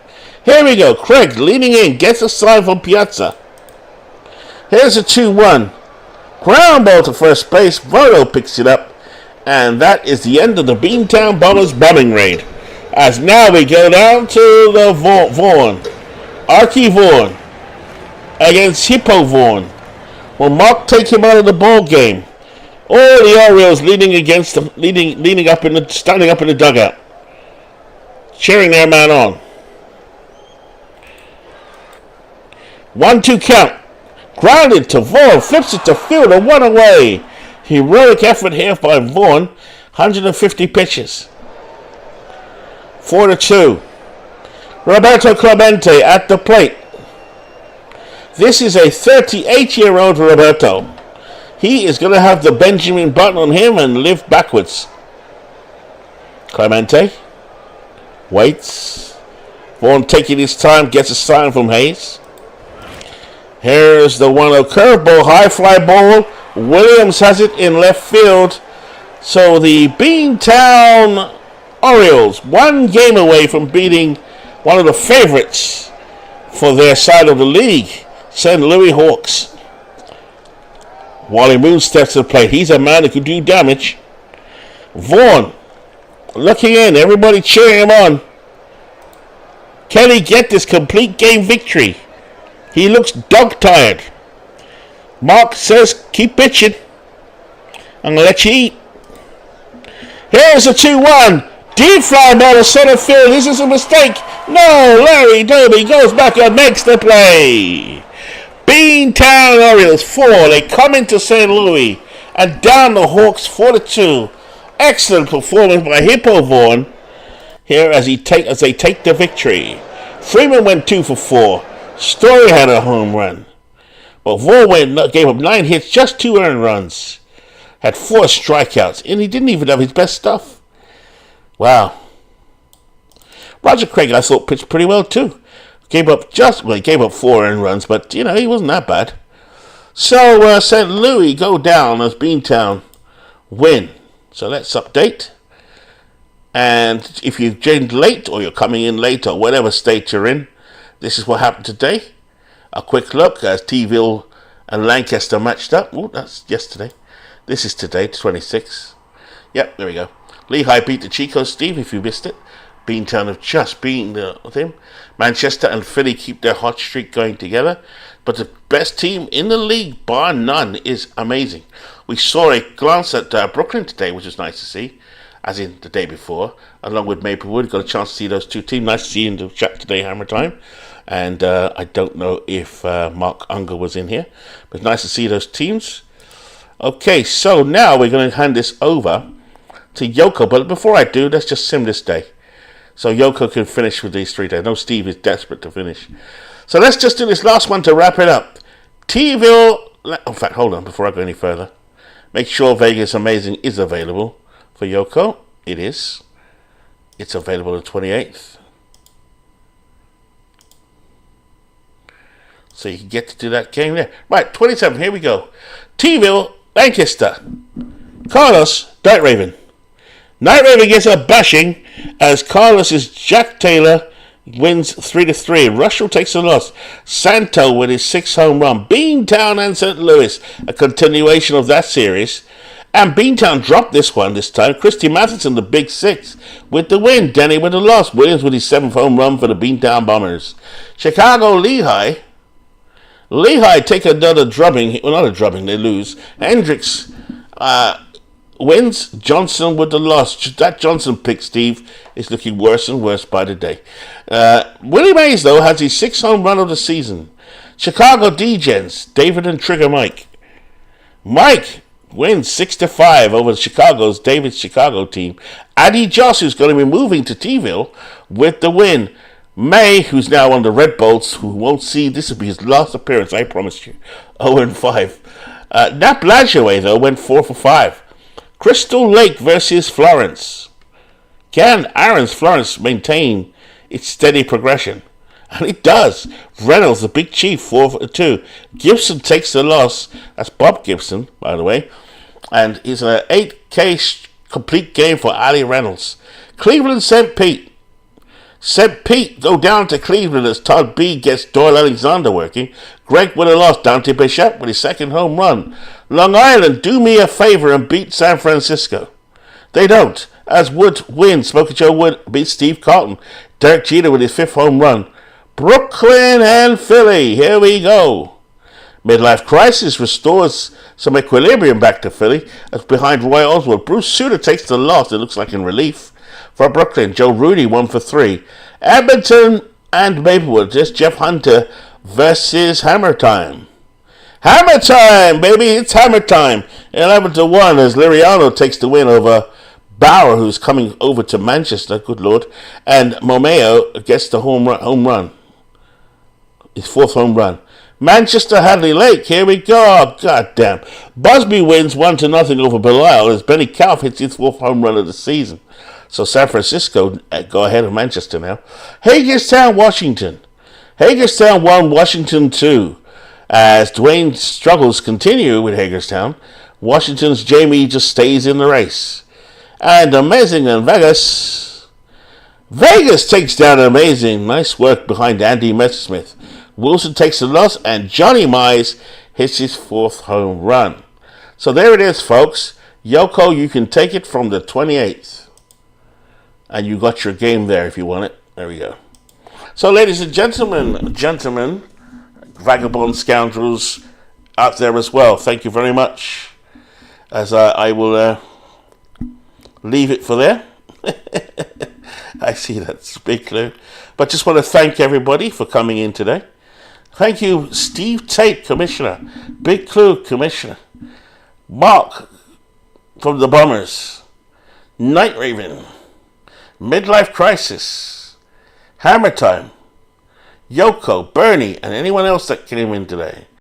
Here we go. Craig leaning in, gets a sign from Piazza. Here's a 2-1. Ground ball to first base. Votto picks it up. And that is the end of the Beantown Bombers bombing raid. As now we go down to the Vaughan. Archie Vaughan against Hippo Vaughan. Will Mark take him out of the ball game? All the Orioles leaning against them, standing up in the dugout, cheering their man on. 1-2 count. Grounded to Vaughan, flips it to Fielder, 1 away. Heroic effort here by Vaughan. 150 pitches. 4-2. Roberto Clemente at the plate. This is a 38-year-old Roberto. He is going to have the Benjamin Button on him and live backwards. Clemente waits. Vaughan taking his time, gets a sign from Hayes. Here's the 1-0 curveball, high fly ball. Williams has it in left field. So the Beantown Orioles, 1 game away from beating one of the favorites for their side of the league, St. Louis Hawks. Wally Moon steps to the plate. He's a man who can do damage. Vaughan looking in. Everybody cheering him on. Can he get this complete game victory? He looks dog-tired. Mark says, keep pitching. I'm going to let you eat. Here's a 2-1. Deep fly ball to center field. This is a mistake. No, Larry Doby goes back and makes the play. Beantown Orioles 4. They come into St. Louis and down the Hawks 4-2. Excellent performance by Hippo Vaughan here as they take the victory. Freeman went 2 for 4. Story had a home run. But Vaughan gave up 9 hits, just 2 earned runs. Had 4 strikeouts, and he didn't even have his best stuff. Wow. Roger Craig, I thought, pitched pretty well too. He gave up 4 earned runs, but, he wasn't that bad. So, St. Louis go down as Beantown win. So let's update. And if you've joined late, or you're coming in late, or whatever state you're in, this is what happened today. A quick look as T-ville and Lancaster matched up. Oh, that's yesterday. This is today, 26. Yep, there we go. Lehigh beat the Chicos, Steve, if you missed it. Beantown have just beaten them. Manchester and Philly keep their hot streak going together. But the best team in the league, bar none, is amazing. We saw a glance at Brooklyn today, which was nice to see, as in the day before, along with Maplewood. Got a chance to see those 2 teams. Nice to see you in the chat today, Hammer Time. And I don't know if Mark Unger was in here, but nice to see those teams. Okay, so now we're going to hand this over to Yoko. But before I do, let's just sim this day, so Yoko can finish with these 3 days. I know Steve is desperate to finish. So let's just do this last one to wrap it up. T-ville... In fact, hold on, before I go any further. Make sure Vegas Amazing is available for Yoko. It is. It's available the 28th. So you can get to do that game there. Right, 27, here we go. T-ville, Lancaster. Carlos, Night Raven. Night Raven gets a bashing as Carlos's Jack Taylor wins 3-3. Russell takes a loss. Santo with his 6th home run. Beantown and St. Louis, a continuation of that series. And Beantown dropped this one this time. Christy Matheson, the big 6, with the win. Denny with the loss. Williams with his 7th home run for the Beantown Bombers. Chicago Lehigh. Lehigh take another drubbing. Well, not a drubbing, they lose. Hendricks wins. Johnson with the loss. That Johnson pick, Steve, is looking worse and worse by the day. Willie Mays, though, has his 6th home run of the season. Chicago D-Gens, David and Trigger Mike. Mike wins 6-5 over Chicago's David's Chicago team. Addy Joss, who's going to be moving to T-ville, with the win. May, who's now on the Red Bolts, who won't see, this will be his last appearance, I promise you, 0-5. Nap Lajoie, though, went 4 for 5. Crystal Lake versus Florence. Can Aaron's Florence maintain its steady progression? And it does. Reynolds, the big chief, 4-2. Gibson takes the loss. That's Bob Gibson, by the way. And it's an 8K complete game for Ali Reynolds. Cleveland St. Pete. St. Pete go down to Cleveland as Todd B gets Doyle Alexander working. Greg with a loss. Dante Bichette with his second home run. Long Island do me a favor and beat San Francisco. They don't. As Wood wins, Smokey Joe Wood beats Steve Carlton. Derek Jeter with his fifth home run. Brooklyn and Philly. Here we go. Midlife Crisis restores some equilibrium back to Philly as behind Roy Oswald. Bruce Sutter takes the loss, it looks like in relief. For Brooklyn, Joe Rooney 1 for 3. Edmonton and Maplewood, just Jeff Hunter versus Hammer Time. Hammer Time, baby, it's Hammer Time. 11-1 as Liriano takes the win over Bauer, who's coming over to Manchester, good Lord. And Momeo gets the home run. His fourth home run. Manchester Hadley Lake, here we go. Oh, God damn. Busby wins 1-0 over Belial as Benny Kauf hits his fourth home run of the season. So San Francisco go ahead of Manchester now. Hagerstown, Washington. Hagerstown 1, Washington 2. As Dwayne struggles continue with Hagerstown, Washington's Jamie just stays in the race. And Amazing in Vegas. Vegas takes down Amazing. Nice work behind Andy Messersmith. Wilson takes the loss, and Johnny Mize hits his fourth home run. So there it is, folks. Yoko, you can take it from the 28th. And you got your game there if you want it. There we go. So, ladies and gentlemen, vagabond scoundrels out there as well, thank you very much. As I will leave it for there. I see that's a big clue. But just want to thank everybody for coming in today. Thank you, Steve Tate, Commissioner. Big Clue, Commissioner. Mark from the Bombers. Night Raven. Midlife Crisis. Hammer Time. Yoko, Bernie, and anyone else that came in today.